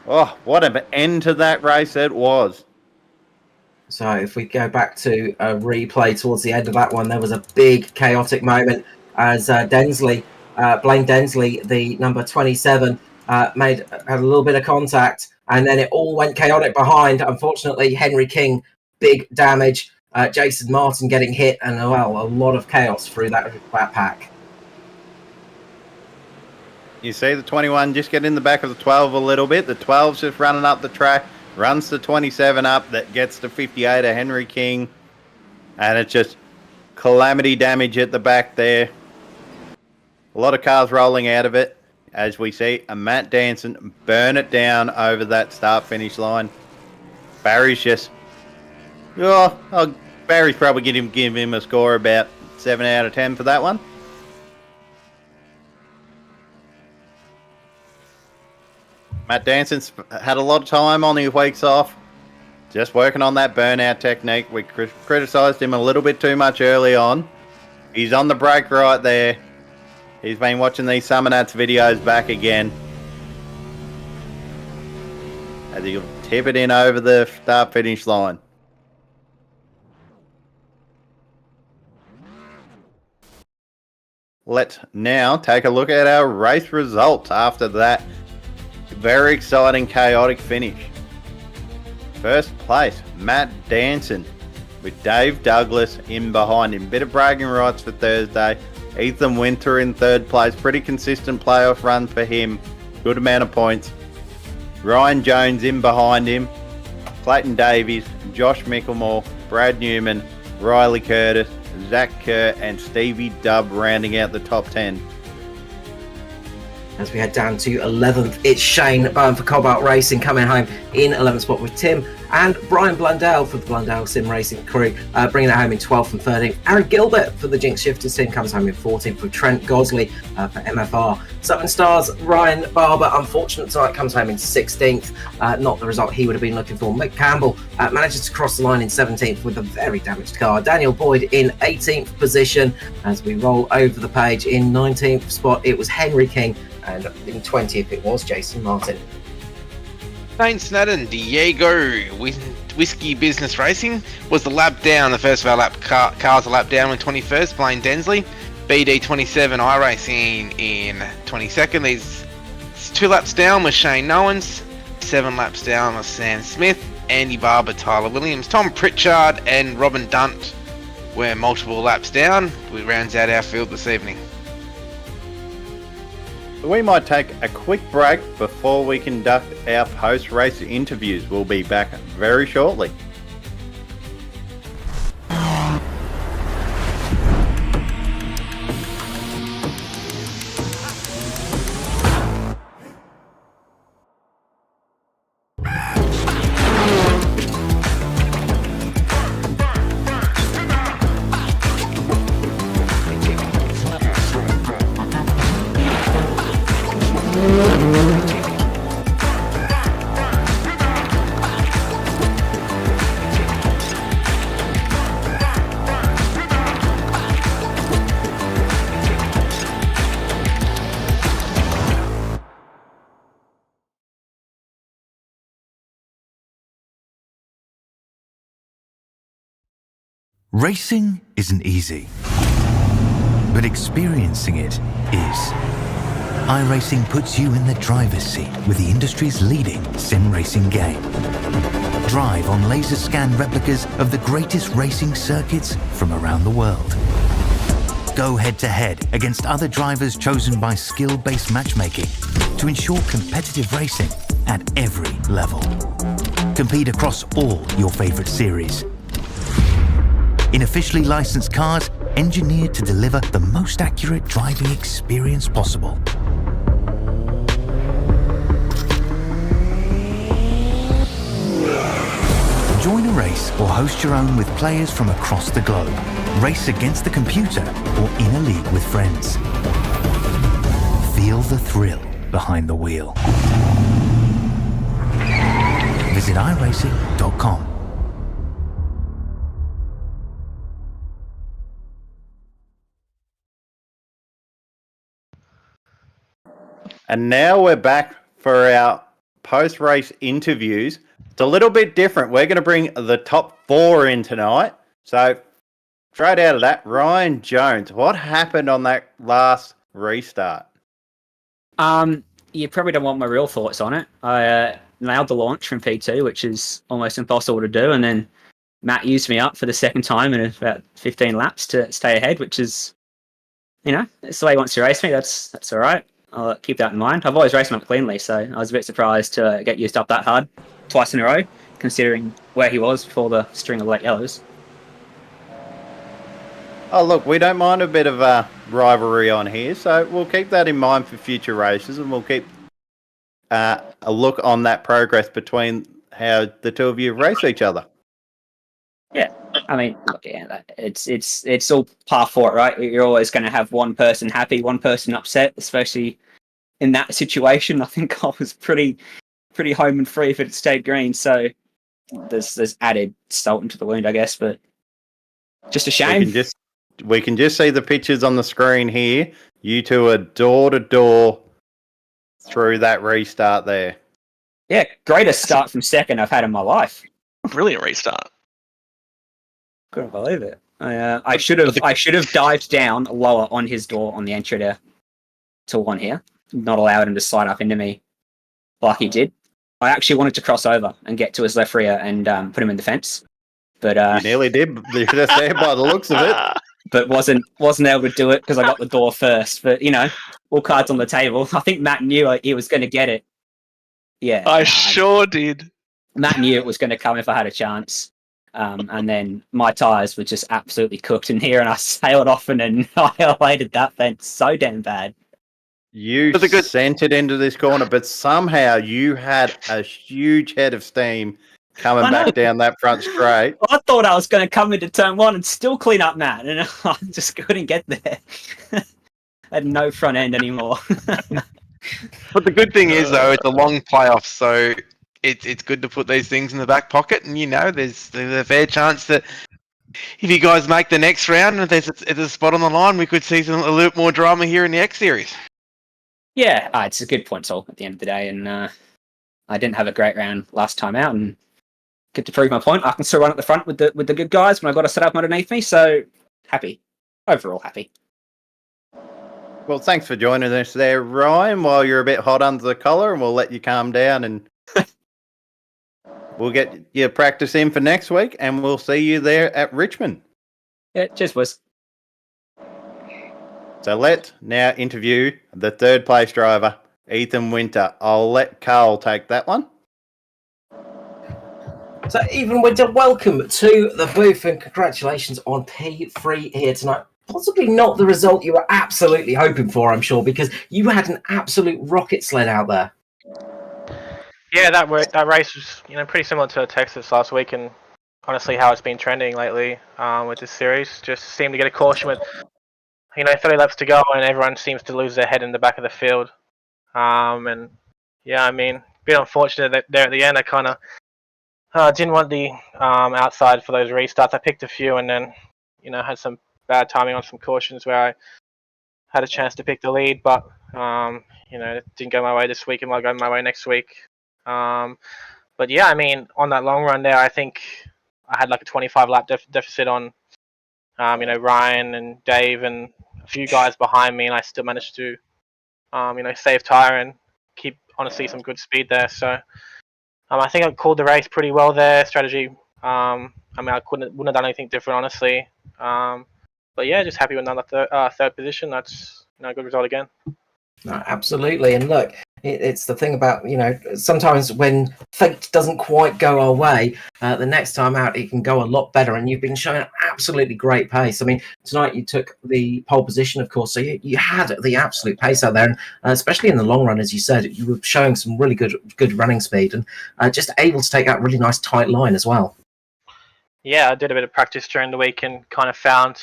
S3: Oh, what an end to that race it was.
S4: So if we go back to a replay towards the end of that one, there was a big chaotic moment as Blaine Densley, the number 27, had a little bit of contact, and then it all went chaotic behind. Unfortunately, Henry King, big damage. Jason Martin getting hit, and a lot of chaos through that pack.
S3: You see the 21 just get in the back of the 12 a little bit. The 12's just running up the track. Runs the 27 up, that gets to 58 of Henry King. And it's just calamity damage at the back there. A lot of cars rolling out of it, as we see. And Matt Danson burn it down over that start-finish line. Barry's just... Barry's probably give him a score about 7 out of 10 for that one. Matt Danson's had a lot of time on his weeks off, just working on that burnout technique. We criticised him a little bit too much early on. He's on the break right there. He's been watching these Summer Nats videos back again. As he'll tip it in over the start-finish line. Let's now take a look at our race results after that very exciting, chaotic finish. First place, Matt Danson, with Dave Douglas in behind him. Bit of bragging rights for Thursday. Ethan Winter in third place. Pretty consistent playoff run for him. Good amount of points. Ryan Jones in behind him. Clayton Davies, Josh Micklemore, Brad Newman, Riley Curtis, Zach Kerr, and Stevie Dubb rounding out the top 10.
S4: As we head down to 11th, it's Shane Byrne for Cobalt Racing coming home in 11th spot with Tim and Brian Blundell for the Blundell Sim Racing crew, bringing it home in 12th and 13th. Aaron Gilbert for the Jinx Shifters team comes home in 14th with Trent Gosley for MFR. Southern Stars, Ryan Barber, unfortunate tonight, comes home in 16th. Not the result he would have been looking for. Mick Campbell manages to cross the line in 17th with a very damaged car. Daniel Boyd in 18th position. As we roll over the page, in 19th spot, it was Henry King. And in 20th, it was Jason Martin.
S2: Shane Snadden, Diego Whiskey Business Racing was the lap down. The first of our cars a lap down in 21st. Blaine Densley, BD27 iRacing in 22nd. These 2 laps down was Shane Nowens. 7 laps down was Sam Smith, Andy Barber, Tyler Williams, Tom Pritchard, and Robin Dunt were multiple laps down. We rounds out our field this evening.
S3: We might take a quick break before we conduct our post-race interviews. We'll be back very shortly.
S1: Racing isn't easy, but experiencing it is. iRacing puts you in the driver's seat with the industry's leading sim racing game. Drive on laser scan replicas of the greatest racing circuits from around the world. Go head to head against other drivers chosen by skill-based matchmaking to ensure competitive racing at every level. Compete across all your favorite series. In officially licensed cars, engineered to deliver the most accurate driving experience possible. Join a race or host your own with players from across the globe. Race against the computer or in a league with friends. Feel the thrill behind the wheel. Visit iRacing.com.
S3: And now we're back for our post-race interviews. It's a little bit different. We're going to bring the top 4 in tonight. So, straight out of that, Ryan Jones, what happened on that last restart?
S5: You probably don't want my real thoughts on it. I nailed the launch from P2, which is almost impossible to do, and then Matt used me up for the second time in about 15 laps to stay ahead, which is, it's the way he wants to race me. That's all right. I'll keep that in mind. I've always raced him up cleanly, so I was a bit surprised to get used up that hard twice in a row, considering where he was before the string of late yellows.
S3: Oh, look, we don't mind a bit of a rivalry on here, so we'll keep that in mind for future races, and we'll keep a look on that progress between how the two of you race each other.
S5: Yeah, I mean, look, yeah, it's all par for it, right? You're always going to have one person happy, one person upset, especially in that situation. I think I was pretty home and free if it stayed green, so there's added salt into the wound, I guess, but just a shame.
S3: We can just see the pictures on the screen here. You two are door to door through that restart there.
S5: Yeah, greatest start from second I've had in my life.
S2: Brilliant restart.
S5: Couldn't believe it. I should have dived down lower on his door on the entry to one here, not allowed him to slide up into me like he did. I actually wanted to cross over and get to his left rear and put him in the fence, but
S3: you nearly did. That's there by the looks of it.
S5: But wasn't able to do it because I got the door first. But all cards on the table. I think Matt knew he was going to get it. Yeah,
S2: I sure did.
S5: Matt knew it was going to come if I had a chance. And then my tyres were just absolutely cooked in here, and I sailed off and annihilated that fence so damn bad.
S3: You sent it into this corner, but somehow you had a huge head of steam coming back down that front straight.
S5: I thought I was going to come into turn 1 and still clean up Matt, and I just couldn't get there. I had no front end anymore.
S2: But the good thing is, though, it's a long playoff, so it's good to put these things in the back pocket, and there's a fair chance that if you guys make the next round and there's a spot on the line, we could see a little bit more drama here in the X Series.
S5: Yeah, it's a good point, all at the end of the day, and I didn't have a great round last time out, and good to prove my point. I can still run at the front with the good guys when I got a setup underneath me, so happy. Overall happy.
S3: Well, thanks for joining us there, Ryan, while you're a bit hot under the collar, and we'll let you calm down, and we'll get your practice in for next week, and we'll see you there at Richmond.
S5: Yeah, cheers, boys.
S3: So let's now interview the third place driver, Ethan Winter. I'll let Carl take that one.
S4: So, Ethan Winter, welcome to the booth, and congratulations on P3 here tonight. Possibly not the result you were absolutely hoping for, I'm sure, because you had an absolute rocket sled out there.
S6: Yeah, that race was pretty similar to Texas last week, and honestly how it's been trending lately with this series. Just seemed to get a caution with 30 laps to go, and everyone seems to lose their head in the back of the field. And yeah, I mean, a bit unfortunate that there at the end I kind of didn't want the outside for those restarts. I picked a few, and then had some bad timing on some cautions where I had a chance to pick the lead, but it didn't go my way this week. It might go my way next week. But yeah, I mean, on that long run there, I think I had like a 25 lap deficit on Ryan and Dave and a few guys behind me, and I still managed to save tire and keep honestly some good speed there. So I think I called the race pretty well there. Strategy, I wouldn't have done anything different, honestly. But yeah, just happy with another third position. That's a good result again.
S4: No, absolutely. And look, it's the thing about, sometimes when fate doesn't quite go our way, the next time out it can go a lot better. And you've been showing absolutely great pace. I mean, tonight you took the pole position, of course, so you had the absolute pace out there. And especially in the long run, as you said, you were showing some really good running speed and just able to take that really nice tight line as well.
S6: yeah, I did a bit of practice during the week and kind of found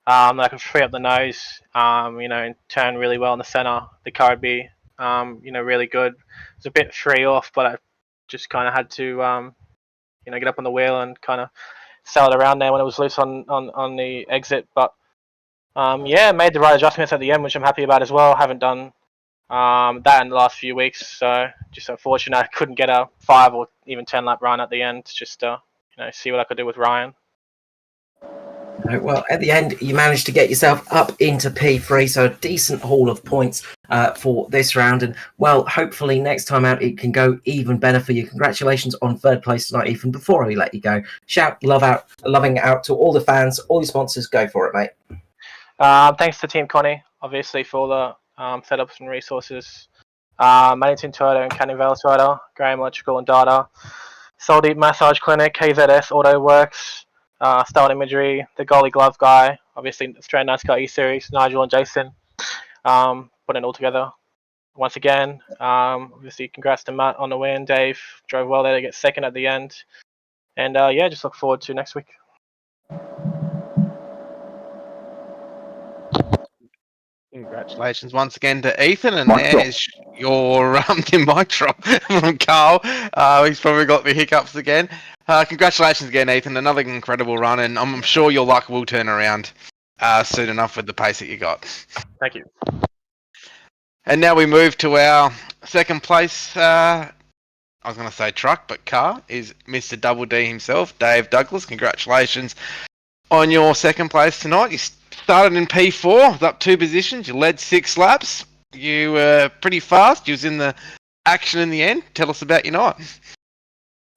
S6: that I could free up the nose, and turn really well in the center. The car would be, really good. It was a bit free off, but I just kind of had to, get up on the wheel and kind of sail it around there when it was loose on the exit. But made the right adjustments at the end, which I'm happy about as well. Haven't done that in the last few weeks, so just unfortunate I couldn't get a 5 or even 10 lap run at the end, just to see what I could do with Ryan.
S4: Well, at the end, you managed to get yourself up into P3, so a decent haul of points for this round. And, well, hopefully next time out it can go even better for you. Congratulations on third place tonight, Ethan. Before we let you go, shout loving out to all the fans, all your sponsors. Go for it, mate.
S6: Thanks to Team Connie, obviously, for all the setups and resources. Maddington Toyota and Canning Vale Toyota, Graham Electrical and Data, Soul Deep Massage Clinic, KZS Auto Works, Style Imagery, the Goalie Glove Guy, obviously Australian NASCAR eSeries, Nigel and Jason, putting it all together. Once again, obviously congrats to Matt on the win. Dave drove well there to get second at the end. And just look forward to next week.
S2: Congratulations once again to Ethan, and there's your mic drop from Carl. He's probably got the hiccups again. Congratulations again, Ethan. Another incredible run, and I'm sure your luck will turn around soon enough with the pace that you got.
S6: Thank you.
S2: And now we move to our second place. I was going to say truck, but car is Mr. Double D himself, Dave Douglas. Congratulations on your second place tonight. You started in P4, up 2 positions. You led 6 laps. You were pretty fast. You was in the action in the end. Tell us about your night.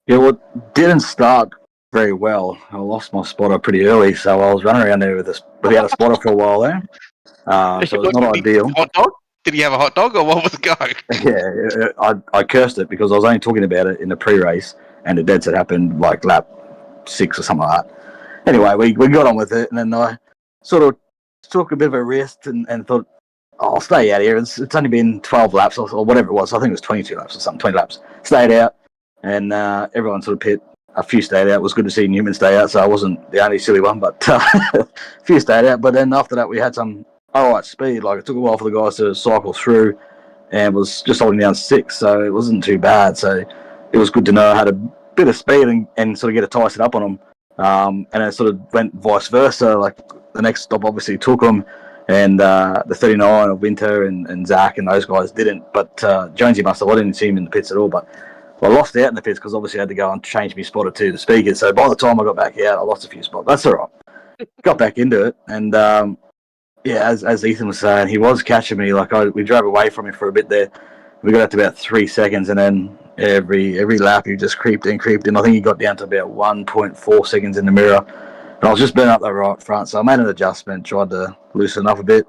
S7: Yeah, well, it didn't start very well. I lost my spotter pretty early, so I was running around there without a spotter for a while there. So it's not ideal.
S2: Hot dog? Did he have a hot dog, or what was the go?
S7: Yeah, I cursed it because I was only talking about it in the pre-race, and the dead set happened like lap 6 or something like that. Anyway, we got on with it, and then I sort of took a bit of a risk and thought, I'll stay out here. It's only been 12 laps or whatever it was. I think it was 22 laps or something, 20 laps. Stayed out, and everyone sort of pit. A few stayed out. It was good to see Newman stay out, so I wasn't the only silly one, but a few stayed out. But then after that, we had some alright speed. Like, it took a while for the guys to cycle through, and was just holding down 6, so it wasn't too bad. So it was good to know I had a bit of speed and sort of get a tie set up on them. And it sort of went vice versa. Like, the next stop obviously took them, and the 39 of Winter and Zach and those guys didn't. But Jonesy must have. I didn't see him in the pits at all. But I lost out in the pits because obviously I had to go and change my spotter to the speakers. So by the time I got back out, I lost a few spots. That's all right. Got back into it, and as Ethan was saying, he was catching me. Like, we drove away from him for a bit there. We got up to about 3 seconds, and then every lap he just creeped in. I think he got down to about 1.4 seconds in the mirror. And I was just burning up the right front, so I made an adjustment, tried to loosen up a bit.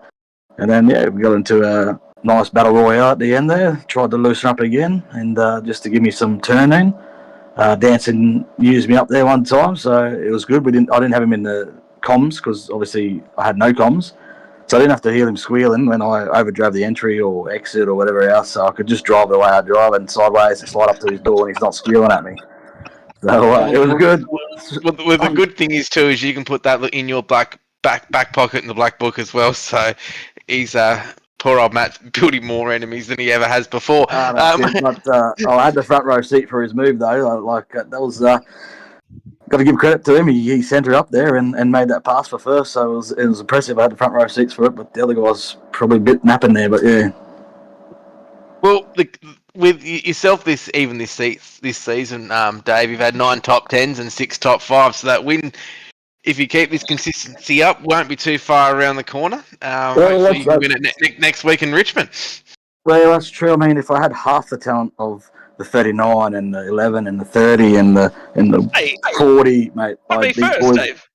S7: And then, we got into a nice battle royale at the end there, tried to loosen up again, and just to give me some turning. Danson used me up there one time, so it was good. I didn't have him in the comms, because obviously I had no comms. So I didn't have to hear him squealing when I overdrove the entry or exit or whatever else. So I could just drive the way I drive and sideways and slide up to his door, and he's not squealing at me. So it was good.
S2: Well, the good thing is too is you can put that in your back pocket in the black book as well. So he's poor old Matt's building more enemies than he ever has before.
S7: But I had the front row seat for his move though. That was. Got to give credit to him. He sent her up there and made that pass for first, so it was impressive. I had the front row seats for it, but the other guy was probably a bit napping there. But yeah.
S2: Well, with yourself this season, Dave, you've had 9 top 10s and 6 top 5s. So that win, if you keep this consistency up, won't be too far around the corner. Hopefully you can win it next week in Richmond.
S7: Well, that's true. I mean, if I had half the talent of the 39 and the 11 and the 30 and the 40, mate.
S2: Dave.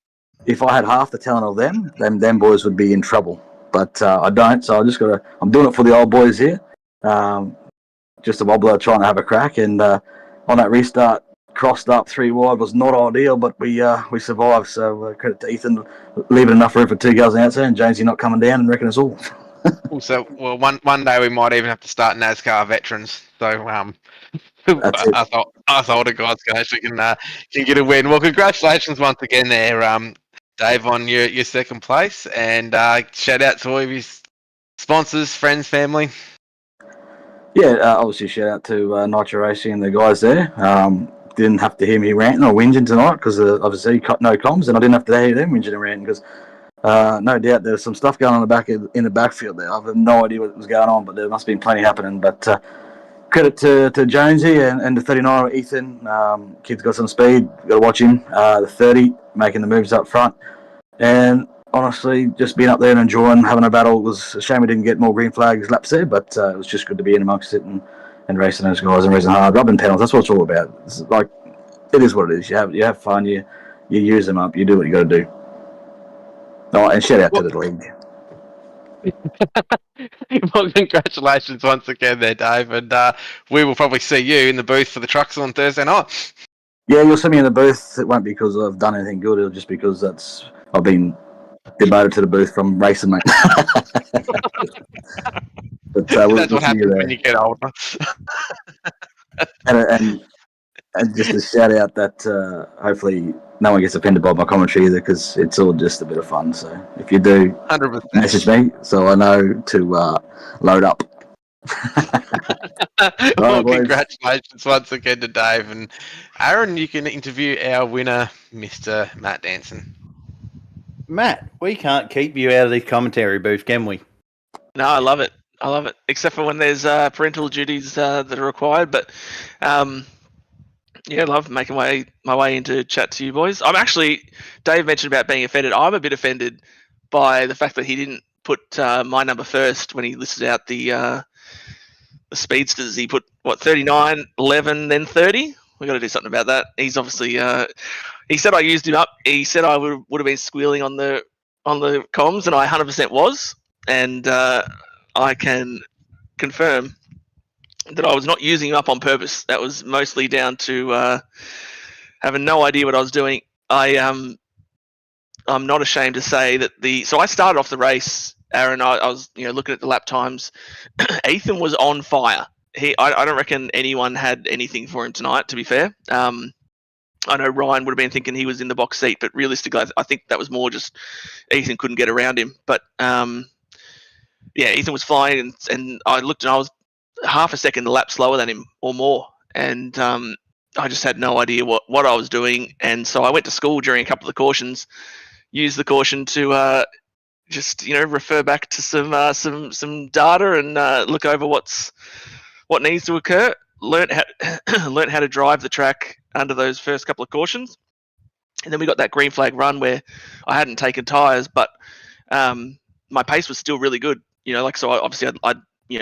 S7: If I had half the talent of them boys would be in trouble. But I don't, so I'm doing it for the old boys here. Just a wobbler trying to have a crack, and on that restart, crossed up 3 wide was not ideal, but we survived. So credit to Ethan, leaving enough room for 2 girls out there, and Jonesy not coming down and wrecking us all.
S2: So, one day we might even have to start NASCAR veterans. So,
S7: That's it.
S2: Us older guys can actually can get a win. Well, congratulations once again there, Dave, on your second place, and shout out to all of his sponsors, friends, family.
S7: Yeah, obviously shout out to Nitro Racing and the guys there. Didn't have to hear me ranting or whinging tonight because obviously no comms, and I didn't have to hear them whinging and ranting because no doubt there's some stuff going on in the backfield there. I have no idea what was going on, but there must have been plenty happening. But credit to Jonesy and the 39 Ethan. Kid's got some speed. Got to watch him. The 30 making the moves up front, and honestly, just being up there and enjoying having a battle. It was a shame we didn't get more green flags laps there, but it was just good to be in amongst it and racing those guys and racing hard, rubbing pedals. That's what it's all about. It's like it is what it is. You have fun. You use them up. You do what you got to do. Oh, and shout out to the league.
S2: Well, congratulations once again there, Dave, and we will probably see you in the booth for the trucks on Thursday night.
S7: Yeah, you'll see me in the booth. It won't be because I've done anything good. It'll just because I've been demoted to the booth from racing, mate. But
S2: That's what happens when you get older.
S7: and just a shout out that hopefully no one gets offended by my commentary either, because it's all just a bit of fun. So if you do,
S2: 100%.
S7: message me so I know to load up.
S2: Well,
S7: boys.
S2: congratulations once again to Dave, and Aaron. You can interview our winner, Mr. Matt Danson.
S3: Matt, we can't keep you out of the commentary booth, can we?
S8: No, I love it. Except for when there's parental duties that are required. But yeah, I love making my way into chat to you boys. I'm actually, Dave mentioned about being offended. I'm a bit offended by the fact that he didn't put my number first when he listed out the speedsters. He put 39, 11, then 30. We got to do something about that. He's obviously he said I used him up. He said I would have been squealing on the comms, and I 100% was. And I can confirm that I was not using him up on purpose. That was mostly down to having no idea what I was doing. I'm not ashamed to say that so I started off the race, Aaron. I was looking at the lap times. Ethan was on fire. I don't reckon anyone had anything for him tonight, to be fair. I know Ryan would have been thinking he was in the box seat, but realistically, I think that was more just Ethan couldn't get around him. But yeah, Ethan was flying, and I looked, and I was half a second a lap slower than him or more, and I just had no idea what I was doing. And so I went to school during a couple of cautions, used the caution to just refer back to some data and look over what needs to occur. Learned how to drive the track under those first couple of cautions, and then we got that green flag run where I hadn't taken tyres, but my pace was still really good. So obviously I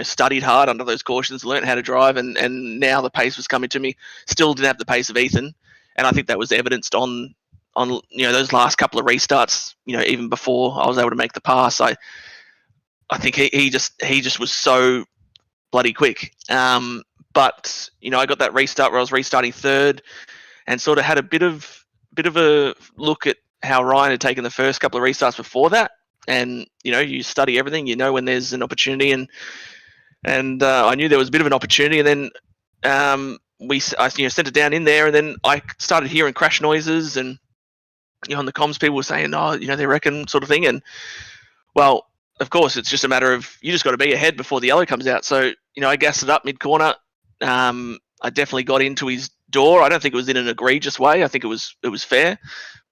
S8: studied hard under those cautions, learned how to drive, and now the pace was coming to me. Still didn't have the pace of Ethan, and I think that was evidenced on those last couple of restarts. Even before I was able to make the pass, I think he just was so bloody quick. But I got that restart where I was restarting third, and sort of had a bit of a look at how Ryan had taken the first couple of restarts before that. And you study everything, when there's an opportunity, and I knew there was a bit of an opportunity, and then I sent it down in there, and then I started hearing crash noises, and on the comms people were saying, they reckon, sort of thing. And well, of course, it's just a matter of you just got to be ahead before the yellow comes out. So I gassed it up mid corner. I definitely got into his door. I don't think it was in an egregious way. I think it was fair.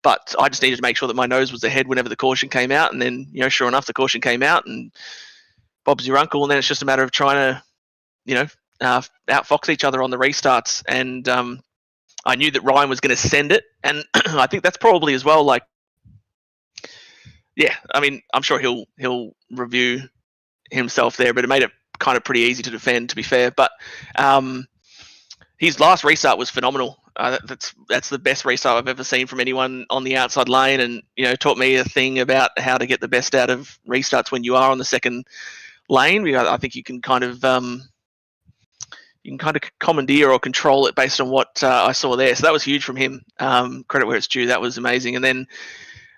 S8: But I just needed to make sure that my nose was ahead whenever the caution came out. And then, sure enough, the caution came out, and Bob's your uncle. And then it's just a matter of trying to, outfox each other on the restarts. And I knew that Ryan was going to send it. And I think that's probably as well, yeah, I mean, I'm sure he'll review himself there, but it made it kind of pretty easy to defend, to be fair. But his last restart was phenomenal. That's the best restart I've ever seen from anyone on the outside lane, and taught me a thing about how to get the best out of restarts when you are on the second lane. I think you can kind of commandeer or control it based on what I saw there. So that was huge from him. Credit where it's due. That was amazing. And then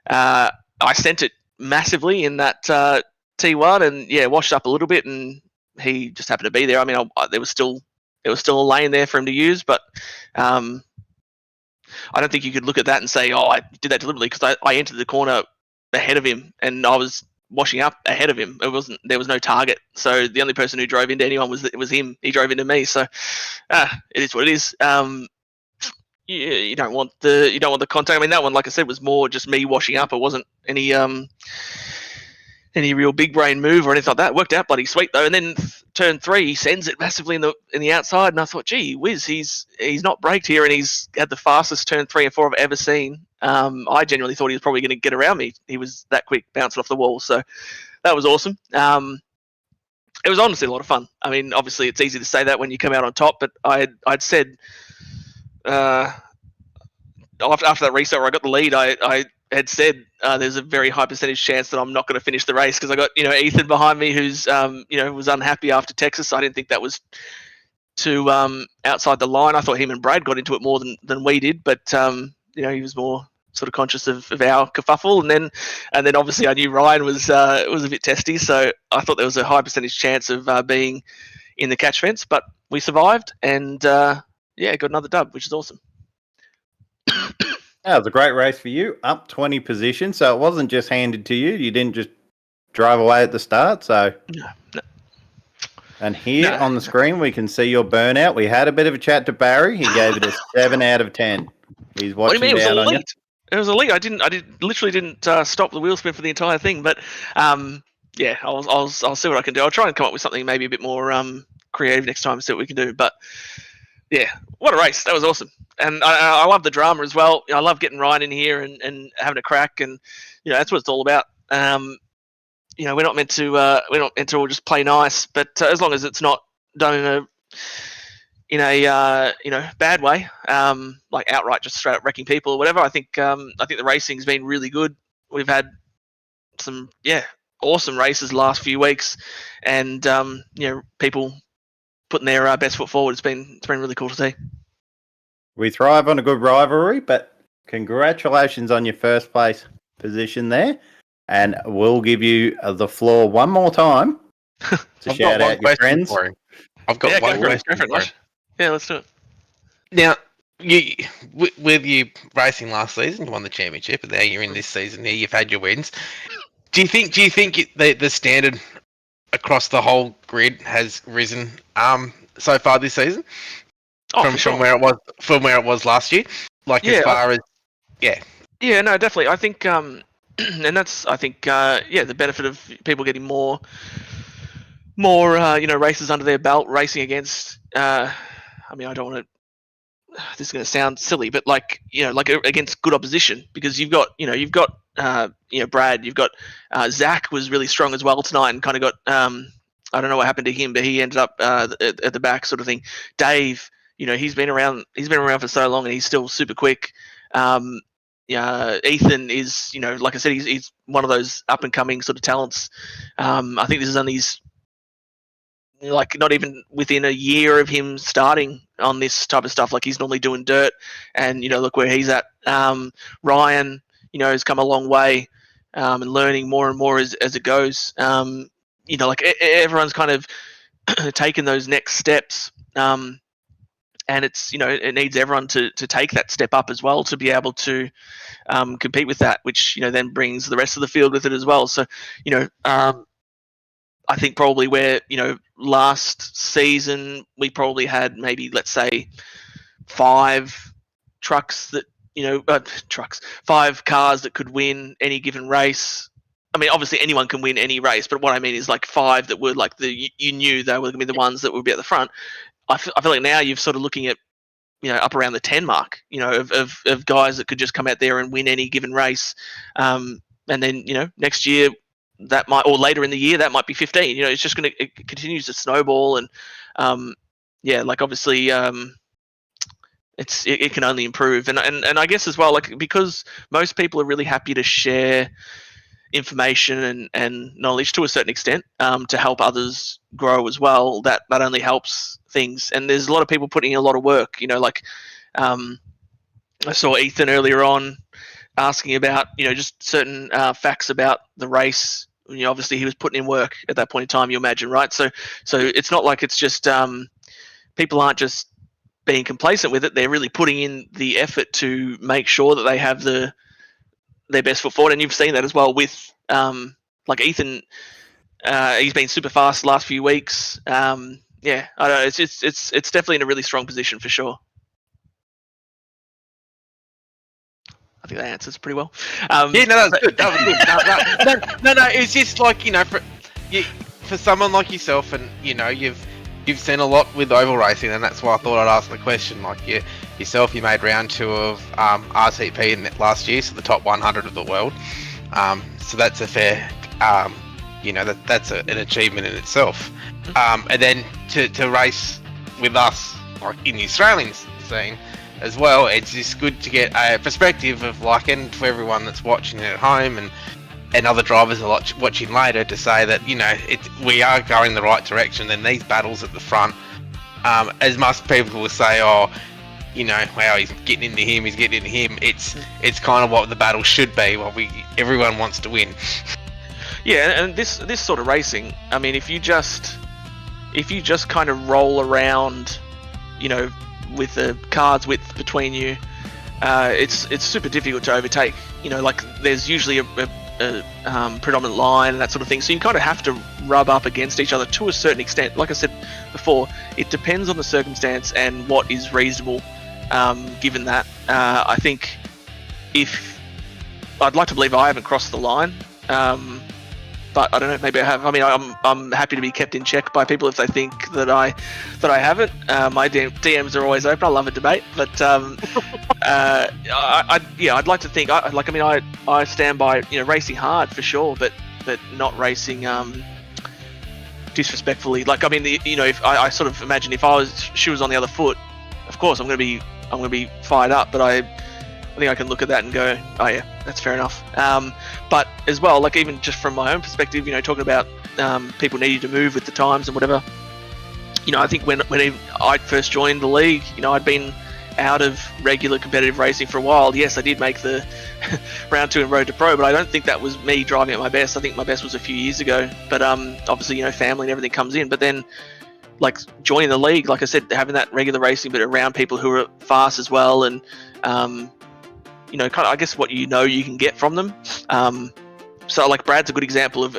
S8: I sent it massively in that T1, and washed up a little bit, and he just happened to be there. I mean, there was still There was still a lane there for him to use, but I don't think you could look at that and say, "Oh, I did that deliberately," because I entered the corner ahead of him and I was washing up ahead of him. There was no target, so the only person who drove into anyone was him. He drove into me, so it is what it is. You don't want the contact. I mean, that one, like I said, was more just me washing up. It wasn't any real big brain move or anything like that. It worked out bloody sweet though. And then turn 3, he sends it massively in the outside, and I thought, gee whiz, he's not braked here, and he's had the fastest turn 3 and 4 I've ever seen. I genuinely thought he was probably going to get around me. He was that quick, bouncing off the wall. So that was awesome. It was honestly a lot of fun. I mean, obviously it's easy to say that when you come out on top, but I'd said after that restart where I got the lead, I had said there's a very high percentage chance that I'm not going to finish the race because I got Ethan behind me who's was unhappy after Texas. I didn't think that was too outside the line. I thought him and Brad got into it more than we did, but he was more sort of conscious of our kerfuffle, and then obviously I knew Ryan was a bit testy, so I thought there was a high percentage chance of being in the catch fence, but we survived and got another dub, which is awesome.
S3: That was a great race for you, up 20 positions, so it wasn't just handed to you. You didn't just drive away at the start, so...
S8: No.
S3: And here on the screen, we can see your burnout. We had a bit of a chat to Barry. He gave it a 7 out of 10. He's watching down on you.
S8: It was elite. I literally didn't stop the wheel spin for the entire thing, but I'll see what I can do. I'll try and come up with something maybe a bit more creative next time and see what we can do. But yeah, what a race. That was awesome. And I love the drama as well. I love getting Ryan in here and having a crack, and that's what it's all about. We're not meant to all just play nice, but as long as it's not done in a bad way, like outright just straight up wrecking people or whatever. I think the racing's been really good. We've had some awesome races the last few weeks, and people putting their best foot forward. It's been really cool to see.
S3: We thrive on a good rivalry, but congratulations on your first place position there. And we'll give you the floor one more time to shout out your friends.
S2: I've got one question for him.
S8: Yeah, let's do it. Now,
S2: with you racing last season, you won the championship, and now you're in this season here. You've had your wins. Do you think the standard across the whole grid has risen so far this season? From where it was last year, as far as no, definitely. I think and that's the benefit of people getting more races under their belt, racing against I don't want to, this is going to sound silly, but against good opposition, because you've got Brad, you've got Zach was really strong as well tonight and kind of got I don't know what happened to him, but he ended up at the back sort of thing. Dave, he's been around for so long and he's still super quick. Ethan is, like I said, he's one of those up and coming sort of talents. I think this is only not even within a year of him starting on this type of stuff. Like, he's normally doing dirt, and look where he's at. Ryan, has come a long way and learning more and more as it goes. Everyone's kind of taken those next steps. And it's it needs everyone to take that step up as well to be able to compete with that, which then brings the rest of the field with it as well. So I think probably where last season we probably had maybe, let's say, 5 trucks that 5 cars that could win any given race. I mean, obviously anyone can win any race, but what I mean is 5 that were you knew they were going to be the ones that would be at the front. I feel like now you're sort of looking at, up around the 10 mark, of guys that could just come out there and win any given race. And then, next year that might, or later in the year, that might be 15. It's just it continues to snowball. And obviously it can only improve. And I guess as well, because most people are really happy to share information and knowledge to a certain extent to help others grow as well, that only helps things. And there's a lot of people putting in a lot of work, I saw Ethan earlier on asking about just certain facts about the race. Obviously he was putting in work at that point in time, you imagine, right? So it's not like it's just
S8: people aren't just being complacent with it; they're really putting in the effort to make sure that they have their best foot forward. And you've seen that as well with like Ethan. He's been super fast the last few weeks. Yeah, I don't know. It's definitely in a really strong position for sure. I think that answers pretty well.
S2: Yeah, no, that was good. That was good. No, it's just like, you know, for someone like yourself, and you know, you've seen a lot with oval racing, and that's why I thought I'd ask the question. Like yourself, you made round 2 of RTP in last year, so the top 100 of the world. So that's a fair, you know, that's an achievement in itself. And then to race with us, like in the Australian scene as well, it's just good to get a perspective of, like, and for everyone that's watching at home and other drivers are watching later, to say that, you know, we are going the right direction. And these battles at the front, as most people will say, oh, you know, wow, he's getting into him. It's kind of what the battle should be. Well, everyone wants to win.
S8: Yeah, and this sort of racing, I mean, if you just kind of roll around, you know, with the cards width between you, it's super difficult to overtake. You know, like there's usually a predominant line and that sort of thing, so you kind of have to rub up against each other to a certain extent. Like I said before, it depends on the circumstance and what is reasonable. Given that, I think if I'd like to believe I haven't crossed the line. But I don't know. Maybe I have. I mean, I'm happy to be kept in check by people if they think that I haven't. My DMs are always open. I love a debate, but I'd like to think. I stand by, you know, racing hard for sure, but not racing disrespectfully. Like, I mean, you know, if I sort of imagine if she was on the other foot, of course I'm going to be fired up, but I think I can look at that and go, oh yeah, that's fair enough. But as well, like even just from my own perspective, you know, talking about people needing to move with the times and whatever, you know, I think when I first joined the league, you know, I'd been out of regular competitive racing for a while. Yes, I did make the round 2 in Road to Pro, but I don't think that was me driving at my best. I think my best was a few years ago. But obviously, you know, family and everything comes in. But then, like, joining the league, like I said, having that regular racing, but around people who are fast as well, and you know, kind of, I guess what you can get from them. So, like, Brad's a good example of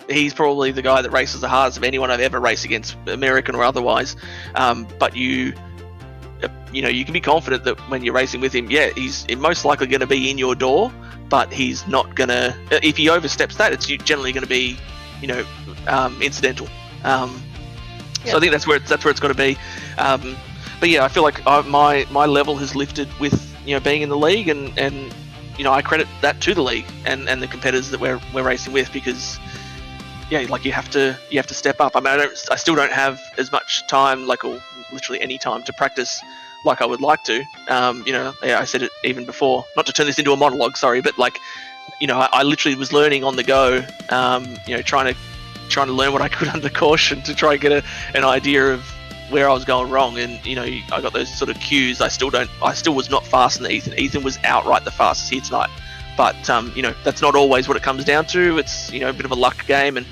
S8: he's probably the guy that races the hardest of anyone I've ever raced against, American or otherwise. But you know, you can be confident that when you're racing with him, yeah, he's most likely going to be in your door, but he's not going to. If he oversteps that, it's generally going to be, you know, incidental. So I think that's where it's got to be. But yeah, I feel like my level has lifted with, you know, being in the league, and you know, I credit that to the league and the competitors that we're racing with, because yeah, like you have to step up. I mean, I still don't have as much time, like, or literally any time to practice like I would like to. You know, yeah, I said it even before, not to turn this into a monologue, sorry, but like, you know, I literally was learning on the go. You know, trying to learn what I could under caution to try and get an idea of where I was going wrong. And you know, I got those sort of cues. I still was not faster than Ethan. Ethan was outright the fastest here tonight. But you know, that's not always what it comes down to. It's, you know, a bit of a luck game. And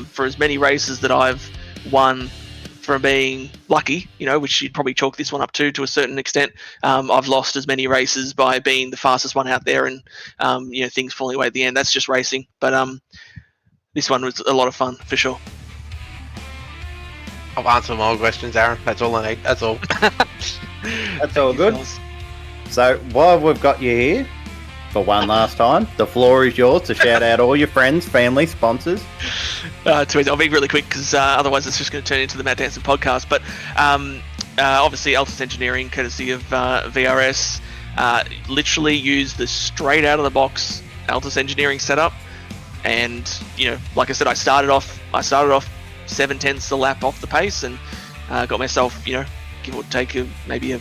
S8: for as many races that I've won from being lucky, you know, which you'd probably chalk this one up to a certain extent, I've lost as many races by being the fastest one out there, and you know, things falling away at the end. That's just racing. But this one was a lot of fun for sure.
S2: I've answered my questions, Aaron. That's all I need. That's all.
S3: That's all good. So while we've got you here for one last time, the floor is yours to shout out all your friends, family, sponsors.
S8: I'll be really quick, because otherwise it's just going to turn into the Matt Danson podcast. But obviously, Altus Engineering, courtesy of VRS, literally use the straight out of the box Altus Engineering setup. And you know, like I said, I started off 7/10 a lap off the pace, and got myself, you know, give or take maybe a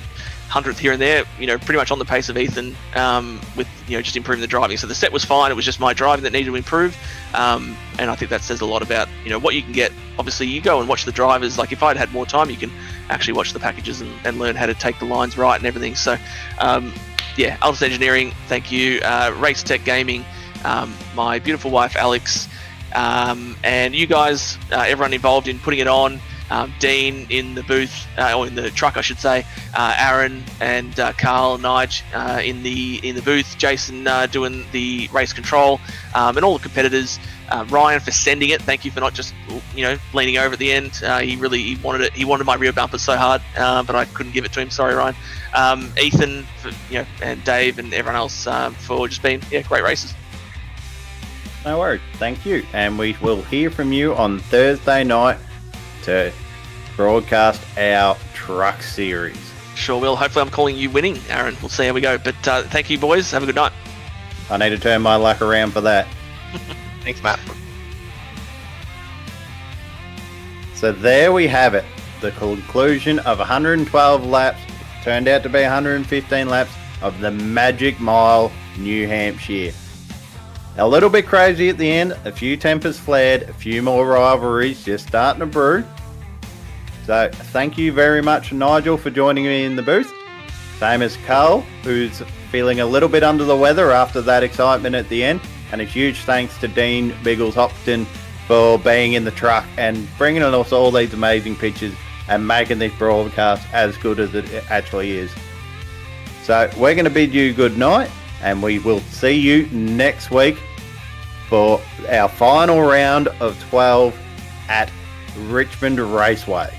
S8: 100th here and there, you know, pretty much on the pace of Ethan, with, you know, just improving the driving. So the set was fine. It was just my driving that needed to improve. And I think that says a lot about, you know, what you can get. Obviously, you go and watch the drivers. Like, if I'd had more time, you can actually watch the packages and learn how to take the lines right and everything. So, yeah, Altus Engineering, thank you. Race Tech Gaming, my beautiful wife, Alex, and you guys, everyone involved in putting it on. Dean in the booth, or in the truck, I should say. Aaron and Carl and Nige in the booth. Jason doing the race control, and all the competitors. Ryan for sending it. Thank you for not just leaning over at the end. He wanted it. He wanted my rear bumper so hard, but I couldn't give it to him. Sorry, Ryan. Ethan, for, and Dave and everyone else for just being great races.
S3: No worries. Thank you. And we will hear from you on Thursday night to broadcast our truck series.
S8: Sure will. Hopefully I'm calling you winning, Aaron. We'll see how we go. But thank you, boys. Have a good night.
S3: I need to turn my luck around for that.
S2: Thanks, Matt.
S3: So there we have it. The conclusion of 112 laps turned out to be 115 laps of the Magic Mile, New Hampshire. A little bit crazy at the end. A few tempers flared. A few more rivalries just starting to brew. So thank you very much, Nigel, for joining me in the booth. Same as Carl, who's feeling a little bit under the weather after that excitement at the end. And a huge thanks to Dean Biggles-Hopton for being in the truck and bringing us all these amazing pictures and making this broadcast as good as it actually is. So we're going to bid you good night, and we will see you next week for our final round of 12 at Richmond Raceway.